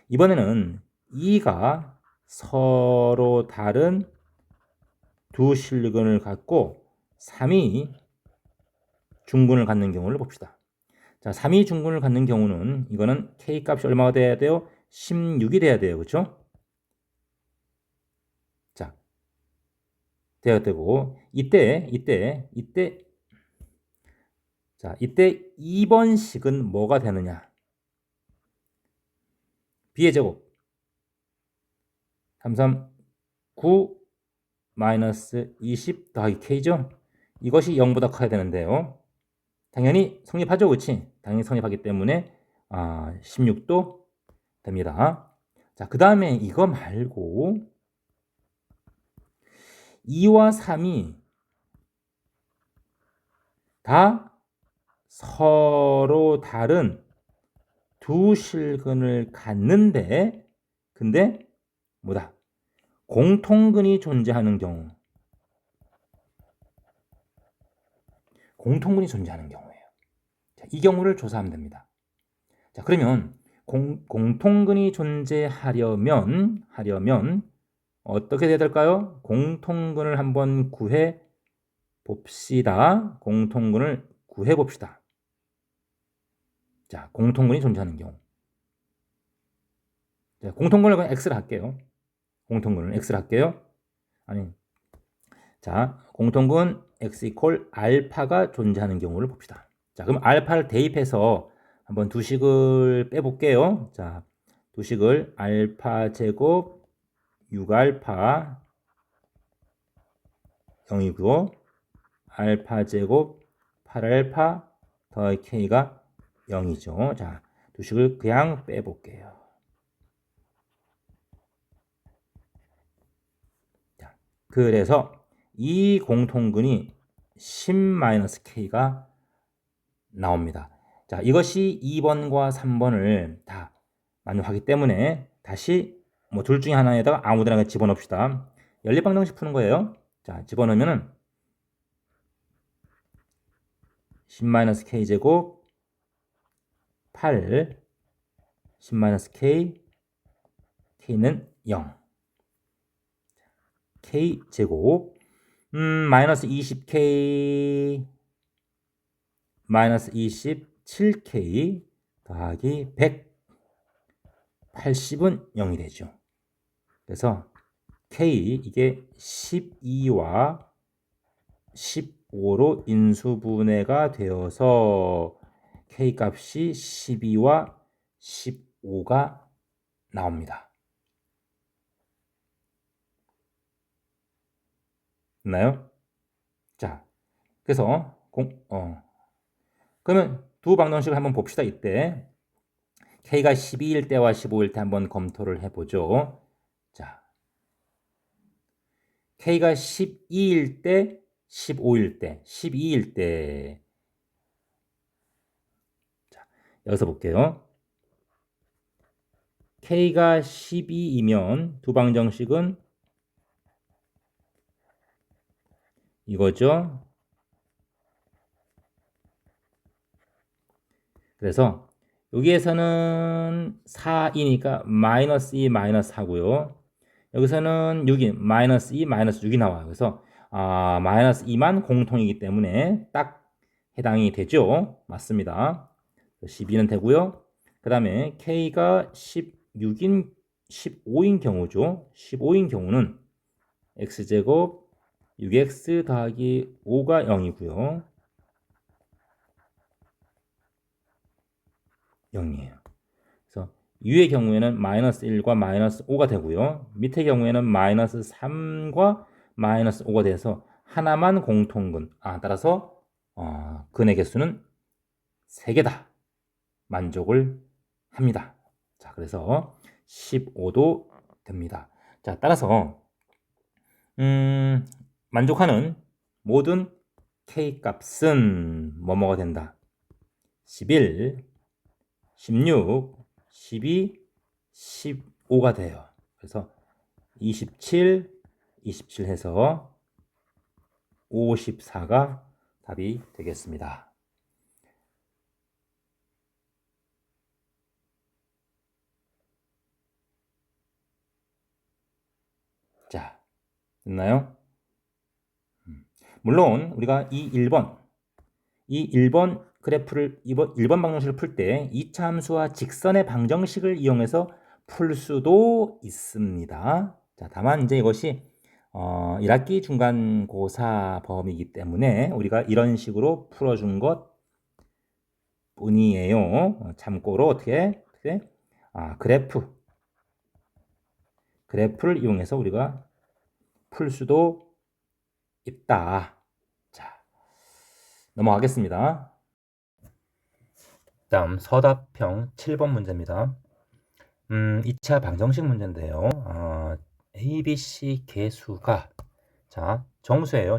이번에는 2가 서로 다른 두 실근을 갖고 3이 중근을 갖는 경우를 봅시다. 자, 3이 중근을 갖는 경우는 이거는 k 값이 얼마가 돼야 돼요? 16이 돼야 돼요. 그렇죠? 자, 돼야 되고 이때 자, 이때 2번식은 뭐가 되느냐? b의 제곱 339 마이너스 20 더하기 k죠? 이것이 0보다 커야 되는데요. 당연히 성립하죠, 그렇지? 당연히 성립하기 때문에 16도 됩니다. 자, 그 다음에 이거 말고 2와 3이 다 서로 다른 두 실근을 갖는데 근데 뭐다? 공통근이 존재하는 경우. 공통근이 존재하는 경우예요. 자, 이 경우를 조사하면 됩니다. 자, 그러면 공통근이 존재하려면 어떻게 해야 될까요? 공통근을 한번 구해 봅시다. 공통근을 구해 봅시다. 자, 공통근이 존재하는 경우. 자, 공통근을 그냥 x를 할게요. 공통근을 x를 할게요. 아니, 자, 공통근 x 이퀄 알파가 존재하는 경우를 봅시다. 자, 그럼 알파를 대입해서 한번 두식을 빼볼게요. 자, 두식을 알파 제곱 6알파 0이고 알파 제곱 8알파 더하기 k가 0이죠. 자, 두식을 그냥 빼볼게요. 자, 그래서 이 공통근이 10-k가 나옵니다. 자, 이것이 2번과 3번을 다 만족하기 때문에 다시 뭐 둘 중에 하나에다가 아무데나 집어넣읍시다. 연립방정식 푸는 거예요. 자, 집어넣으면은 10-k 제곱 8 10-k k는 0 k 제곱 마이너스 20k 마이너스 27k 더하기 180은 0이 되죠. 그래서 k 이게 12와 15로 인수분해가 되어서 k 값이 12와 15가 나옵니다. 됐나요? 자, 그래서 그러면 두 방정식을 한번 봅시다. 이때 k가 12일 때와 15일 때 한번 검토를 해보죠. 자, k가 12일 때, 15일 때, 12일 때. 자, 여기서 볼게요. k가 12이면 두 방정식은 이거죠. 그래서 여기에서는 4이니까 마이너스 2 마이너스 하고요. 여기서는 6이 마이너스 2 마이너스 6이 나와요. 그래서 마이너스 2만 공통이기 때문에 딱 해당이 되죠. 맞습니다. 12는 되고요. 그 다음에 k가 16인 15인 경우죠. 15인 경우는 x제곱 6x 더하기 5가 0이고요. 0이에요. 그래서 위의 경우에는 마이너스 1과 마이너스 5가 되고요. 밑의 경우에는 마이너스 3과 마이너스 5가 돼서 하나만 공통근. 따라서 근의 개수는 3개다. 만족을 합니다. 자, 그래서 15도 됩니다. 자, 따라서 만족하는 모든 k 값은 뭐뭐가 된다. 11, 16, 12, 15가 돼요. 그래서 27, 27 해서 54가 답이 되겠습니다. 자, 됐나요? 물론 우리가 이 1번 그래프를 1번 방정식을 풀 때 2차 함수와 직선의 방정식을 이용해서 풀 수도 있습니다. 자, 다만 이제 이것이 1학기 중간고사 범위이기 때문에 우리가 이런 식으로 풀어준 것 뿐이에요. 참고로 어떻게 그래프를 이용해서 우리가 풀 수도 있다. 자, 넘어가겠습니다. 다음 서답형 7번 문제입니다. 2차 방정식 문제인데요. A, B, C 개수가 자 정수예요.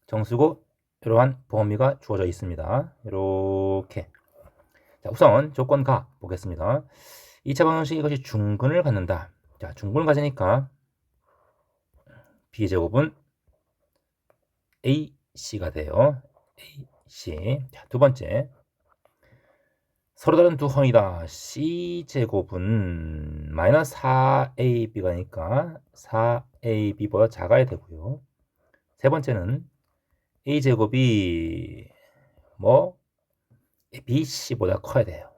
정수고 이러한 범위가 주어져 있습니다. 이렇게 자, 우선 조건 가 보겠습니다. 2차 방정식 이것이 중근을 갖는다. 자, 중근을 가지니까 B제곱은 AC가 돼요. AC. 자, 두 번째. 서로 다른 두 항이다. C제곱은 마이너스 4AB가니까 4AB보다 작아야 되고요. 세 번째는 A제곱이 BC보다 커야 돼요.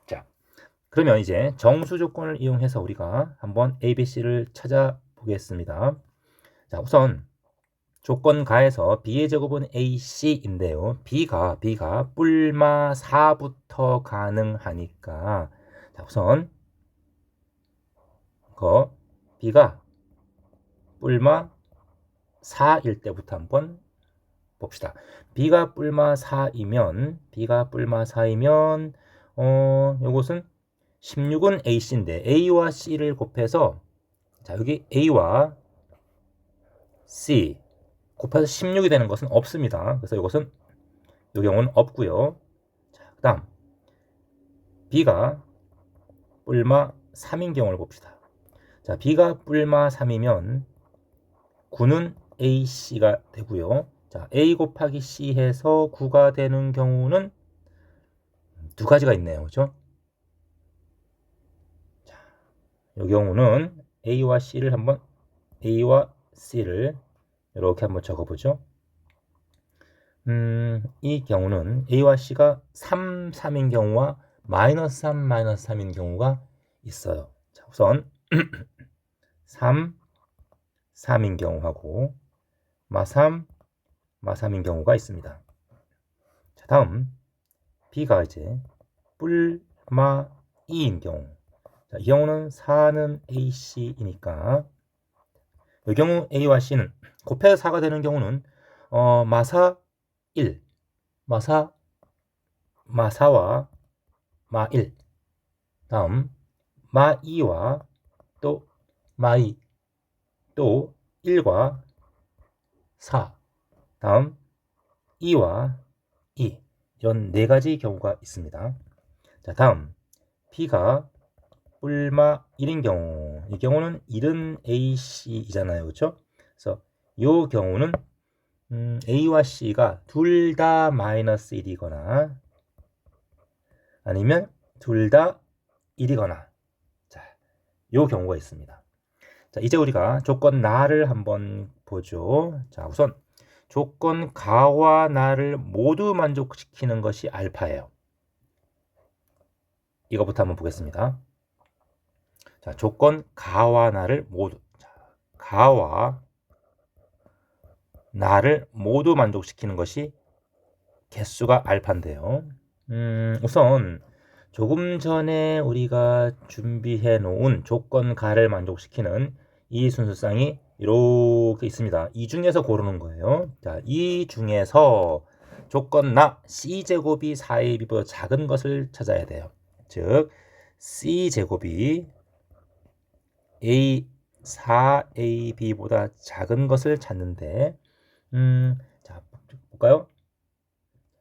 자, 그러면 이제 정수 조건을 이용해서 우리가 한번 ABC를 찾아보겠습니다. 자, 우선 조건 가에서 B의 제곱은 AC인데요. B가 뿔마 4부터 가능하니까 자, 우선 B가 뿔마 4일 때부터 한번 봅시다. B가 뿔마 4이면 요것은 16은 AC인데 A와 C를 곱해서 자, 여기 A와 C 곱해서 16이 되는 것은 없습니다. 그래서 이것은 이 경우는 없고요. 자, 그 다음 B가 뿔마 3인 경우를 봅시다. 자, B가 뿔마 3이면 9는 AC가 되고요. 자, A 곱하기 C 해서 9가 되는 경우는 두 가지가 있네요. 그렇죠? 자, 이 경우는 A와 C를 이렇게 한번 적어보죠. 이 경우는 A와 C가 3인 경우와 마이너스 3인 경우가 있어요. 자, 우선 3인 경우하고 마삼인 경우가 있습니다. 자, 다음 B가 이제 뿔마 2인 경우. 자, 이 경우는 4는 AC이니까 이 경우 A와 C는 곱해서 4가 되는 경우는 마사 1, 마사와 마 1, 다음 마 2와 또 마 2, 또 1과 4, 다음 2와 2 이런 네 가지 경우가 있습니다. 자, 다음 B가 뿔마 1인 경우 이 경우는 1은 AC이잖아요. 그렇죠? 그래서 이 경우는 A와 C가 둘 다 마이너스 1이거나 아니면 둘 다 1이거나 자, 요 경우가 있습니다. 자, 이제 우리가 조건 나를 한번 보죠. 자, 우선 조건 가와 나를 모두 만족시키는 것이 알파예요. 이거부터 한번 보겠습니다. 자, 조건 가와 나를 모두 가와 나를 모두 만족시키는 것이 개수가 알파인데요. 우선 조금 전에 우리가 준비해 놓은 조건 가를 만족시키는 이 순서상이 이렇게 있습니다. 이 중에서 고르는 거예요. 자, 이 중에서 조건 나 C제곱이 4AB보다 작은 것을 찾아야 돼요. 즉 C제곱이 4AB보다 작은 것을 찾는데 자, 볼까요?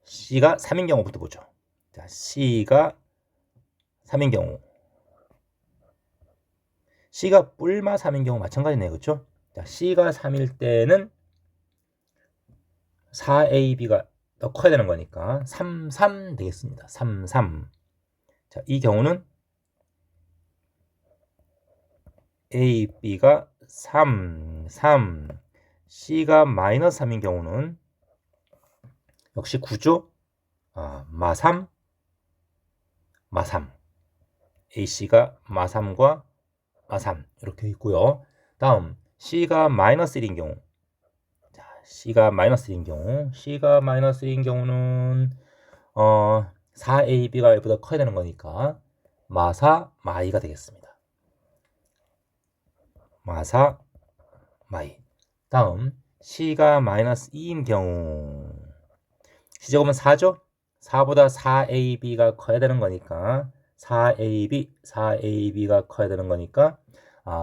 C가 3인 경우부터 보죠. 자, C가 3인 경우. C가 뿔마 3인 경우 마찬가지네요. 그렇죠? 자, C가 3일 때는 4AB가 더 커야 되는 거니까 3 되겠습니다. 3. 자, 이 경우는 AB가 3. C가 마이너스 3인 경우는 역시 9죠? 마 3. AC가 마3과 마3 이렇게 있고요. 다음 C가 마이너스 1인 경우, 자, C가 마이너스 1인 경우, C가 마이너스 1인 경우는 4AB가 1보다 커야 되는 거니까 마4, 마2가 되겠습니다. 마4, 마2. 다음 C가 마이너스 2인 경우, C제곱은 4죠? 4보다 4AB가 커야 되는 거니까 4AB가 커야 되는 거니까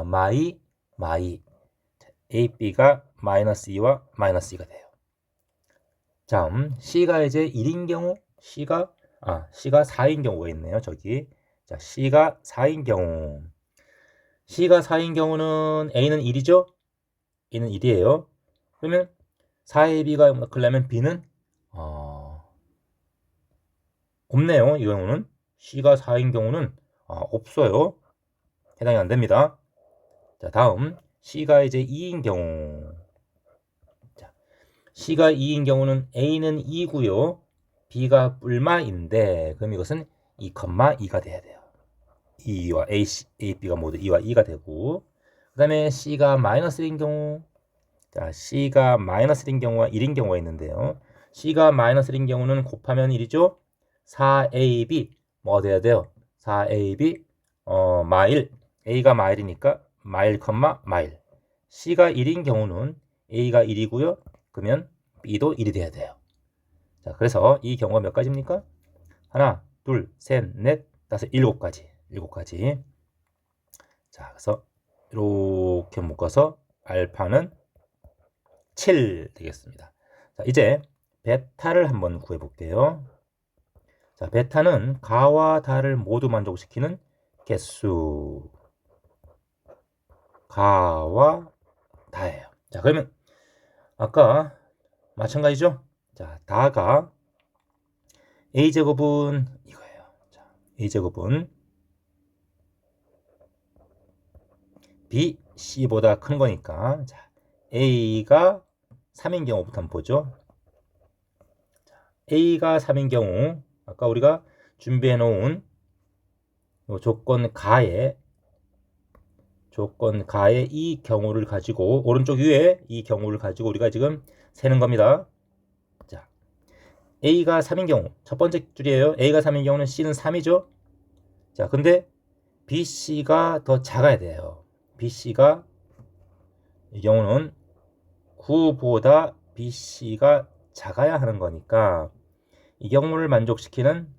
마이, 마이. AB가 마이너스 2와 마이너스 2가 돼요. 다음 C가 이제 1인 경우, C가 4인 경우가 있네요. 저기. 자, C가 4인 경우. C가 4인 경우는 A는 1이죠? A는 1이에요. 그러면 4AB가 그러면 B는 없네요. 이 경우는 C가 4인 경우는 없어요. 해당이 안 됩니다. 자, 다음 C가 이제 2인 경우. 자, C가 2인 경우는 A는 2고요. B가 뿔마인데 그럼 이것은 2,2가 돼야 돼요. 2와 A, B가 모두 2와 2가 되고, 그 다음에 C가 마이너스 1인 경우, 자, C가 마이너스 1인 경우와 1인 경우가 있는데요. C가 마이너스 1인 경우는 곱하면 1이죠. 4AB 뭐가 돼야 돼요? 4AB 마일, A가 마일이니까 마일, 마일. C가 1인 경우는 A가 1이고요. 그러면 B도 1이 돼야 돼요. 자, 그래서 이 경우가 몇 가지입니까? 하나, 둘, 셋, 넷, 다섯, 7가지. 7가지. 자, 그래서 이렇게 묶어서 알파는 7 되겠습니다. 자, 이제 베타를 한번 구해 볼게요. 자, 베타는 가와 다를 모두 만족시키는 개수. 가와 다예요. 자, 그러면 아까 마찬가지죠? 자, 다가 A제곱은 이거예요. 자, A제곱은 B, C보다 큰 거니까, 자, A가 3인 경우부터 한번 보죠. 자, A가 3인 경우, 아까 우리가 준비해 놓은 조건 가에 이 경우를 가지고, 오른쪽 위에 이 경우를 가지고 우리가 지금 세는 겁니다. 자, A가 3인 경우, 첫 번째 줄이에요. A가 3인 경우는 C는 3이죠. 자, 근데 B, C가 더 작아야 돼요. B, C가 이 경우는 9보다 B, C가 작아야 하는 거니까 이 경우를 만족시키는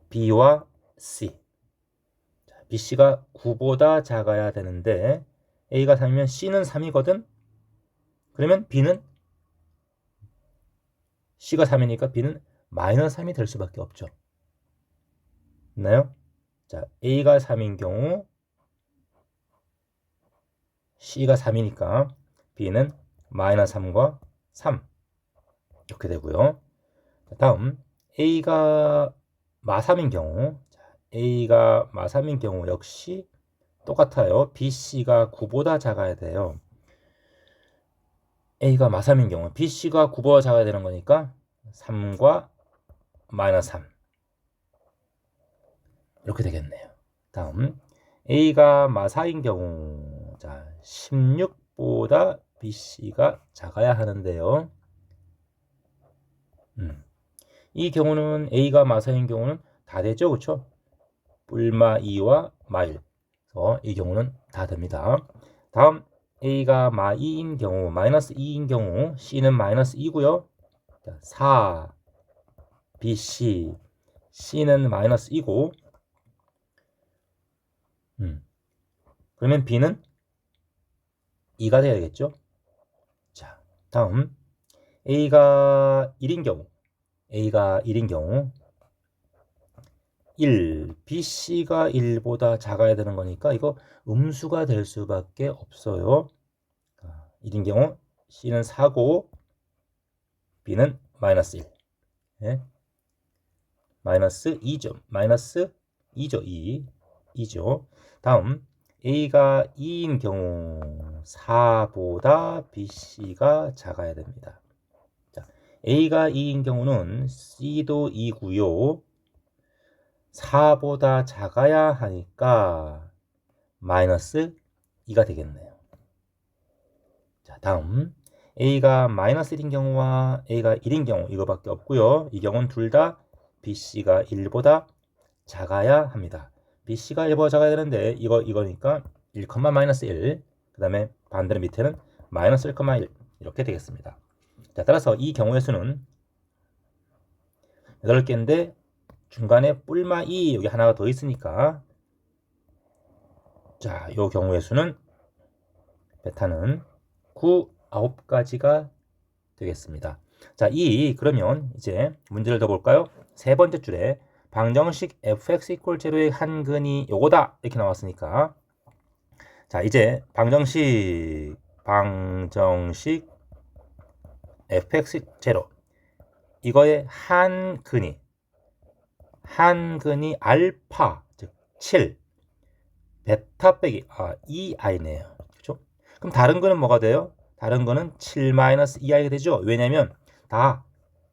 B와 C. 자, B, C가 9보다 작아야 되는데 A가 3이면 C는 3이거든. 그러면 B는 C가 3이니까 B는 마이너스 3이 될 수밖에 없죠. 있나요? 자, A가 3인 경우 C가 3이니까 B는 마이너스 3과 3 이렇게 되고요. 다음 A가 마3인 경우, A가 마3인 경우 역시 똑같아요. B, C가 9보다 작아야 돼요. A가 마3인 경우 B, C가 9보다 작아야 되는 거니까 3과 마이너스 3 이렇게 되겠네요. 다음 A가 마4인 경우, 자, 16보다 B, C가 작아야 하는데요. 이 경우는 A가 마4인 경우는 다 되죠, 그렇죠? 뿔마 2와 마일. 그래서 이 경우는 다 됩니다. 다음 A가 마 2인 경우, 마이너스 2인 경우, C는 마이너스 2고요. 4, B, C는 마이너스 2고, 그러면 B는 2가 되어야겠죠? 자, 다음 A가 1인 경우, 1, BC가 1보다 작아야 되는 거니까 이거 음수가 될 수밖에 없어요. 1인 경우 C는 4고 B는 마이너스 1. 네? 마이너스 2죠. 마이너스 2죠. 2죠. 다음 A가 2인 경우 4보다 BC가 작아야 됩니다. 자, A가 2인 경우는 C도 2고요. 4보다 작아야 하니까 마이너스 2가 되겠네요. 자, 다음 A가 마이너스 1인 경우와 A가 1인 경우 이거밖에 없고요. 이 경우는 둘 다 BC가 1보다 작아야 합니다. BC가 1보다 작아야 되는데 이거니까 1, 마이너스 1. 그 다음에 반대로 밑에는 마이너스 1,1 이렇게 되겠습니다. 자, 따라서 이 경우의 수는 8개인데 중간에 뿔마 2 여기 하나가 더 있으니까 자, 요 경우의 수는 베타는 9, 9가지가 되겠습니다. 자, 그러면 이제 문제를 더 볼까요? 세 번째 줄에 방정식 fx equal 0의 한근이 요거다 이렇게 나왔으니까 자, 이제 방정식 fx 0 이거의 한근이 알파 즉 7 베타 빼기 2i네요. 그렇죠? 그럼 다른 거는 뭐가 돼요? 다른 거는 7-2i가 되죠. 왜냐면 다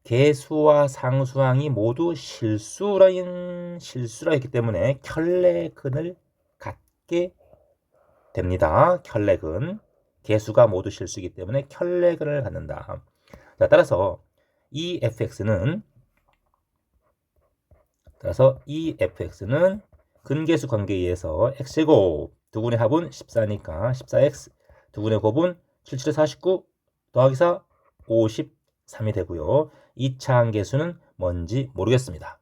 개수와 상수항이 모두 실수라 했기 때문에 켤레근을 갖게 됩니다. 켤레근. 개수가 모두 실수이기 때문에 켤레근을 갖는다. 자, 따라서 이 fx는 근계수 관계에 의해서 x제곱 두분의 합은 14니까 14x 두분의 곱은 77에 49 더하기 4 53이 되고요. 이차항계수는 뭔지 모르겠습니다.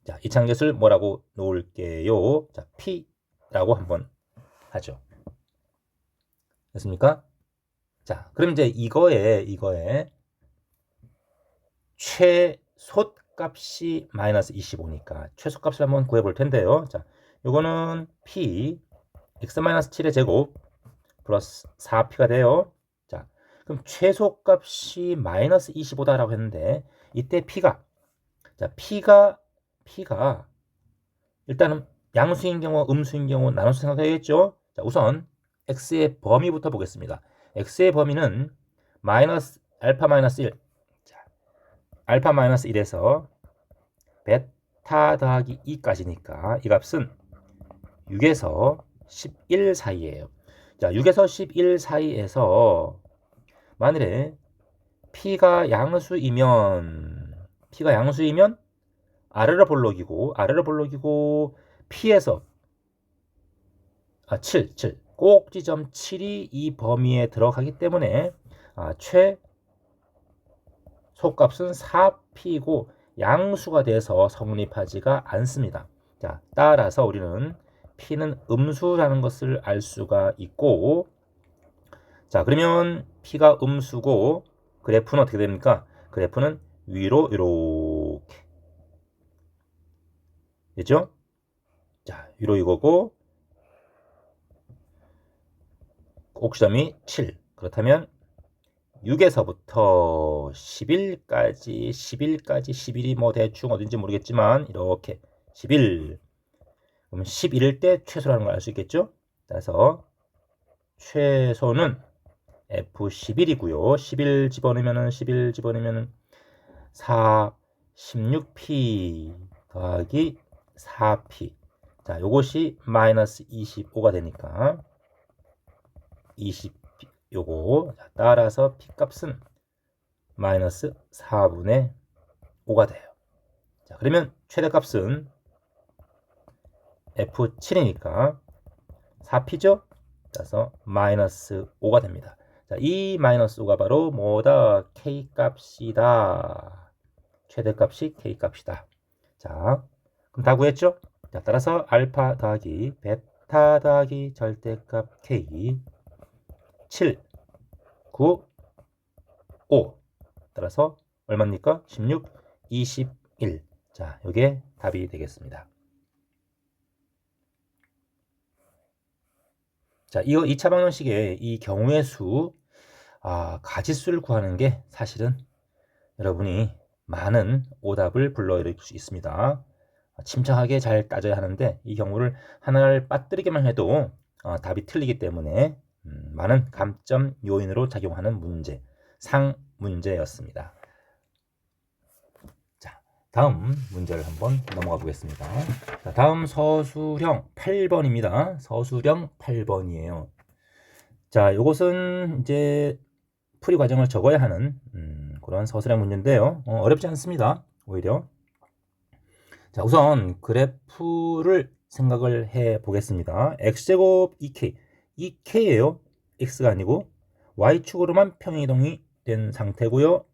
자, 이차항계수를 뭐라고 놓을게요? 자, p라고 한번 하죠. 됐습니까? 자, 그럼 이제 이거에 최소값이 마이너스 25니까 최소값을 한번 구해볼 텐데요. 자, 요거는 p x-7의 제곱 플러스 4p가 돼요. 자, 그럼 최소값이 마이너스 25다라고 했는데 이때 p가 일단은 양수인 경우 음수인 경우 나눠서 생각해야겠죠. 자, 우선 x의 범위부터 보겠습니다. x의 범위는 알파 마이너스 1 알파 마이너스 1에서 베타 더하기 2까지니까 이 값은 6에서 11 사이에요. 자, 6에서 11 사이에서 만일에 p가 양수이면 아래로 볼록이고 p에서 7 꼭지점 7이 이 범위에 들어가기 때문에 최소값은 4p고 양수가 돼서 성립하지가 않습니다. 자, 따라서 우리는 p는 음수라는 것을 알 수가 있고, 자, 그러면 p가 음수고 그래프는 어떻게 됩니까? 그래프는 위로 이렇게 됐죠? 자, 위로 이거고 꼭지점이 7. 그렇다면 6에서부터 11이 뭐 대충 어딘지 모르겠지만 이렇게 11. 그럼 11일 때 최소라는 걸 알 수 있겠죠? 따라서 최소는 F11이고요. 11 집어넣으면 16P 더하기 4P. 자, 요것이 마이너스 25가 되니까 20 요거. 자, 따라서 P 값은 마이너스 4분의 5가 돼요. 자, 그러면 최대값은 F7이니까 4P죠? 따라서 마이너스 5가 됩니다. 자, 이 마이너스 5가 바로 뭐다? K값이다. 최대값이 K값이다. 자, 그럼 다 구했죠? 자, 따라서 알파 더하기 베타 더하기 절대값 K 7, 9, 5 따라서 얼마입니까? 16, 21. 자, 이게 답이 되겠습니다. 자, 이거 2차 방정식의 이 경우의 수, 가지수를 구하는 게 사실은 여러분이 많은 오답을 불러일으킬 수 있습니다. 침착하게 잘 따져야 하는데 이 경우를 하나를 빠뜨리기만 해도 답이 틀리기 때문에 많은 감점 요인으로 작용하는 문제, 상 문제였습니다. 자, 다음 문제를 한번 넘어가 보겠습니다. 자, 다음 서술형 8번입니다. 서술형 8번이에요. 자, 이것은 이제 풀이 과정을 적어야 하는 그런 서술형 문제인데요. 어렵지 않습니다. 오히려. 자, 우선 그래프를 생각을 해 보겠습니다. x제곱 2k. 2k예요. x가 아니고 y축으로만 평이동이 된 상태고요.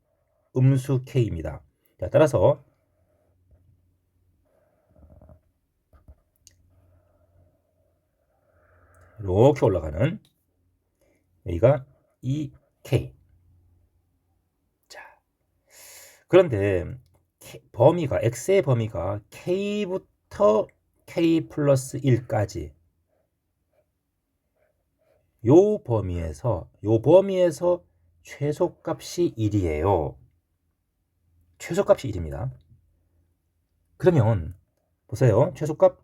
음수 k입니다. 자, 따라서 이렇게 올라가는 여기가 2k. 자, 그런데 범위가 x의 범위가 k부터 k 플러스 1까지 요 범위에서 최소값이 1이에요. 최소값이 1입니다. 그러면 보세요. 최소값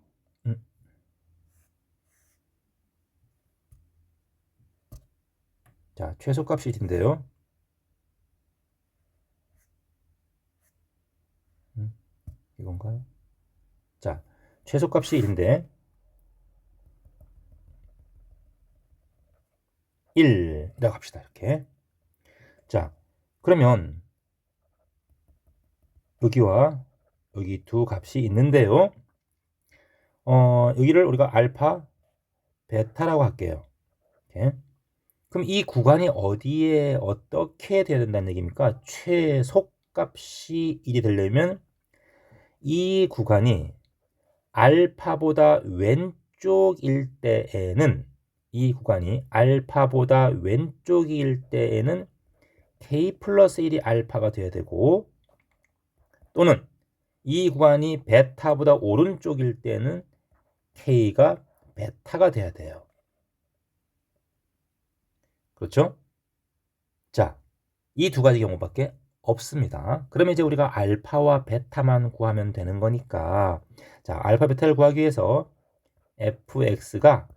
자, 최소값이 1인데요. 이건가요? 자, 최소값이 1인데 1이라고 합시다. 이렇게. 자, 그러면 여기와 여기 두 값이 있는데요. 여기를 우리가 알파, 베타라고 할게요. 이렇게. 그럼 이 구간이 어디에 어떻게 돼야 된다는 얘기입니까? 최소값이 1이 되려면 이 구간이 알파보다 왼쪽일 때에는 k 플러스 1이 알파가 돼야 되고, 또는 이 구간이 베타보다 오른쪽일 때는 k가 베타가 돼야 돼요. 그렇죠? 자, 이 두 가지 경우밖에 없습니다. 그러면 이제 우리가 알파와 베타만 구하면 되는 거니까, 자, 알파 베타를 구하기 위해서 fx가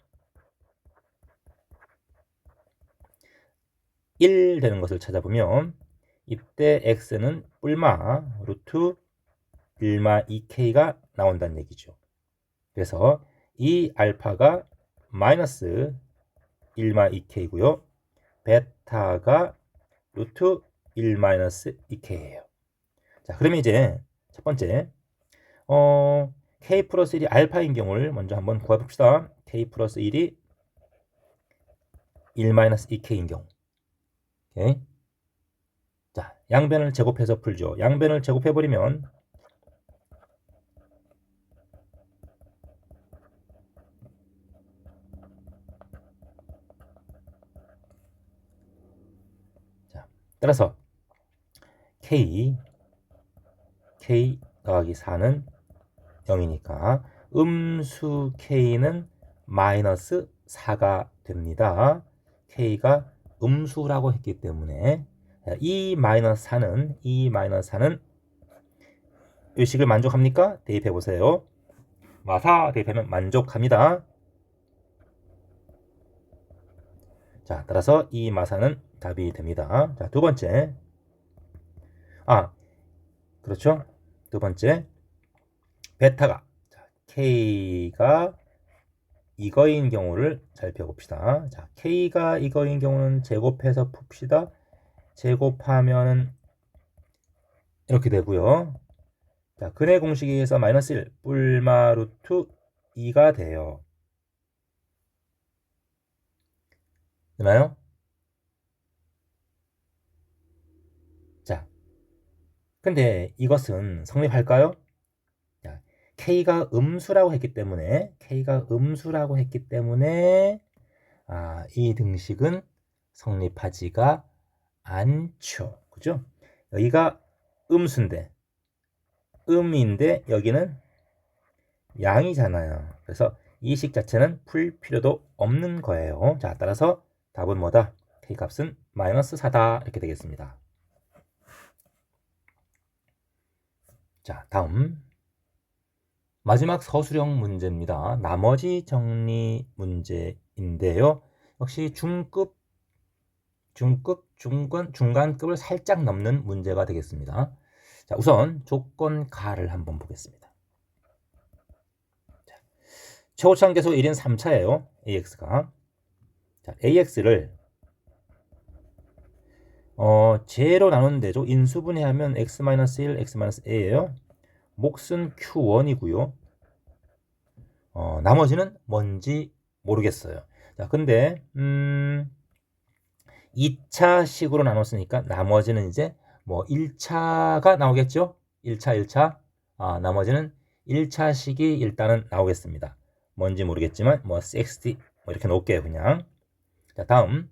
1 되는 것을 찾아보면 이때 x는 뿔마 루트 1마 2k가 나온다는 얘기죠. 그래서 이 알파가 마이너스 1마 2k고요. 베타가 루트 1 마이너스 2k예요. 자, 그러면 이제 첫 번째 k 플러스 1이 알파인 경우를 먼저 한번 구해봅시다. k 플러스 1이 1 마이너스 2k인 경우. 오케이. 자, 양변을 제곱해서 풀죠. 양변을 제곱해버리면 자, 따라서 k 더하기 4는 0이니까 음수 k는 마이너스 4가 됩니다. k가 음수라고 했기 때문에 이 마이너스 4는 이 식을 만족합니까? 대입해 보세요. 마사 대입하면 만족합니다. 자, 따라서 이 마사는 답이 됩니다. 자, 두 번째. 그렇죠? 두 번째. 베타가 k가 이거인 경우를 살펴봅시다. 자, k가 이거인 경우는 제곱해서 풉시다. 제곱하면은 이렇게 되고요. 자, 근의 공식에 의해서 마이너스 1 뿔마 루트 2가 돼요. 되나요? 자, 근데 이것은 성립할까요? 자, k가 음수라고 했기 때문에 이 등식은 성립하지가 않죠. 그죠? 여기가 음수인데 음인데 여기는 양이잖아요. 그래서 이 식 자체는 풀 필요도 없는 거예요. 자, 따라서 답은 뭐다? k 값은 마이너스 4다 이렇게 되겠습니다. 자, 다음 마지막 서술형 문제입니다. 나머지 정리 문제인데요. 역시 중급, 중간, 중간급을 살짝 넘는 문제가 되겠습니다. 자, 우선 조건 가를 한번 보겠습니다. 자, 최고차항 계수 1인 3차예요. AX가. 자, AX를 제로 나누는 데죠. 인수분해하면 x-1, x-a예요. 몫은 q1이고요. 나머지는 뭔지 모르겠어요. 자, 근데 2차식으로 나눴으니까 나머지는 이제 뭐 1차가 나오겠죠? 1차. 나머지는 1차식이 일단은 나오겠습니다. 뭔지 모르겠지만 뭐 XD 뭐 이렇게 놓을게요, 그냥. 자, 다음.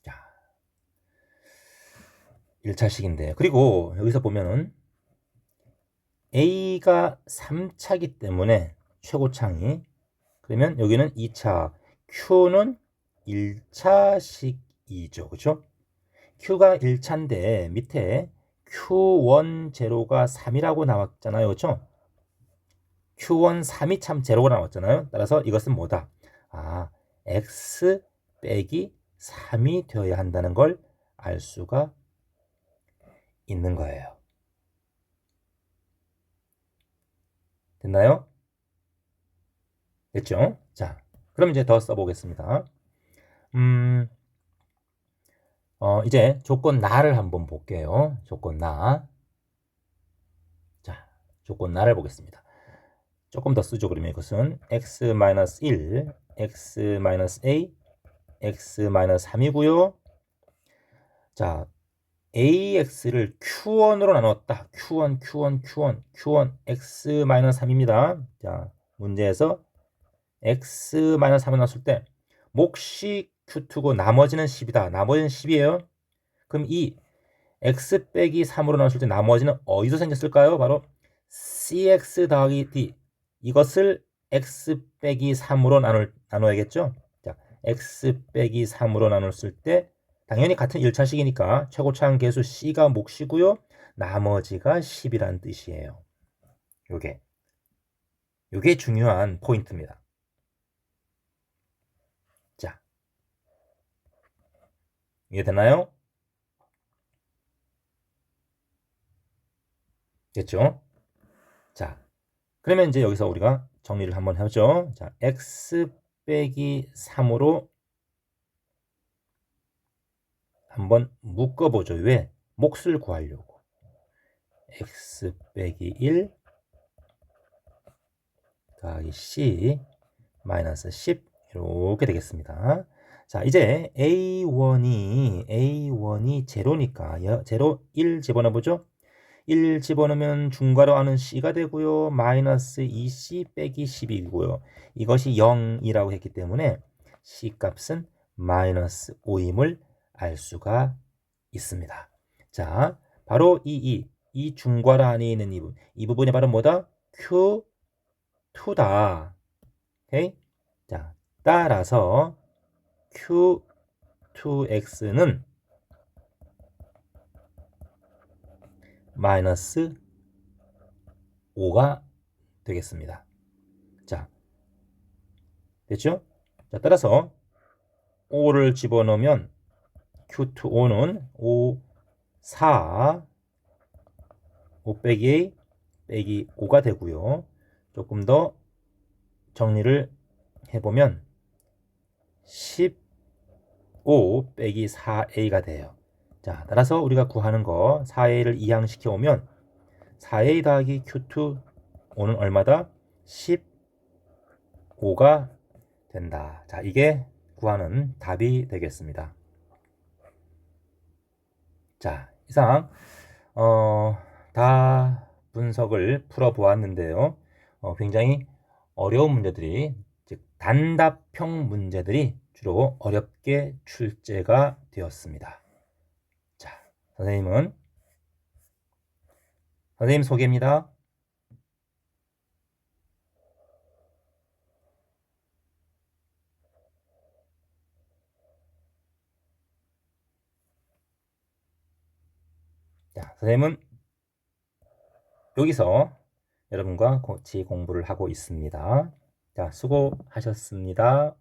자, 1차식인데. 그리고 여기서 보면은 A가 3차기 때문에 최고창이, 그러면 여기는 2차, Q는 1차식이죠. 그렇죠? Q가 1차인데 밑에 Q1 제로가 3이라고 나왔잖아요. 그렇죠? Q1 3이 참 제로가 나왔잖아요. 따라서 이것은 뭐다? X 빼기 3이 되어야 한다는 걸 알 수가 있는 거예요. 됐나요? 됐죠? 자, 그럼 이제 더 써보겠습니다. 이제 조건 나를 한번 볼게요. 조건 나. 자, 조건 나를 보겠습니다. 조금 더 쓰죠. 그러면 이것은 x-1, x-a, x-3이고요. 자, AX를 Q1으로 나눴다. Q1, X-3입니다. 자, 문제에서 X-3을 나눴을 때 몫이 Q2고 나머지는 10이다. 나머지는 10이에요. 그럼 이 X 빼기 3으로 나눴을 때 나머지는 어디서 생겼을까요? 바로 CX 더하기 D. 이것을 X 빼기 3으로 나눠야겠죠? 자, X 빼기 3으로 나눴을 때 당연히 같은 1차식이니까 최고차항 계수 C가 몫이고요. 나머지가 10이란 뜻이에요. 요게 중요한 포인트입니다. 자, 이해되나요? 됐죠? 자, 그러면 이제 여기서 우리가 정리를 한번 해보죠. 자, X 빼기 3으로 한번 묶어보죠. 왜? 몫을 구하려고. X 빼기 1 더하기 C 마이너스 10 이렇게 되겠습니다. 자, 이제 A1이 제로니까 제로 1 집어넣어보죠. 1 집어넣으면 중괄호 하는 C가 되고요. 마이너스 2C 빼기 10이고요. 이것이 0이라고 했기 때문에 C 값은 마이너스 5임을 알 수가 있습니다. 자, 바로 이 중괄호 안에 있는 이 부분이 바로 뭐다? Q2다. 오케이? 자, 따라서 Q2X는 마이너스 5가 되겠습니다. 자, 됐죠? 자, 따라서 5를 집어넣으면 Q2O는 5 빼기 A 빼기 5가 되고요. 조금 더 정리를 해보면 15 빼기 4A가 돼요. 자, 따라서 우리가 구하는 거 4A를 이항시켜 오면 4A 더하기 Q2O는 얼마다? 15가 된다. 자, 이게 구하는 답이 되겠습니다. 자, 이상 다 분석을 풀어보았는데요. 굉장히 어려운 문제들이, 즉 단답형 문제들이 주로 어렵게 출제가 되었습니다. 자, 선생님 소개입니다. 자, 선생님은 여기서 여러분과 같이 공부를 하고 있습니다. 자, 수고하셨습니다.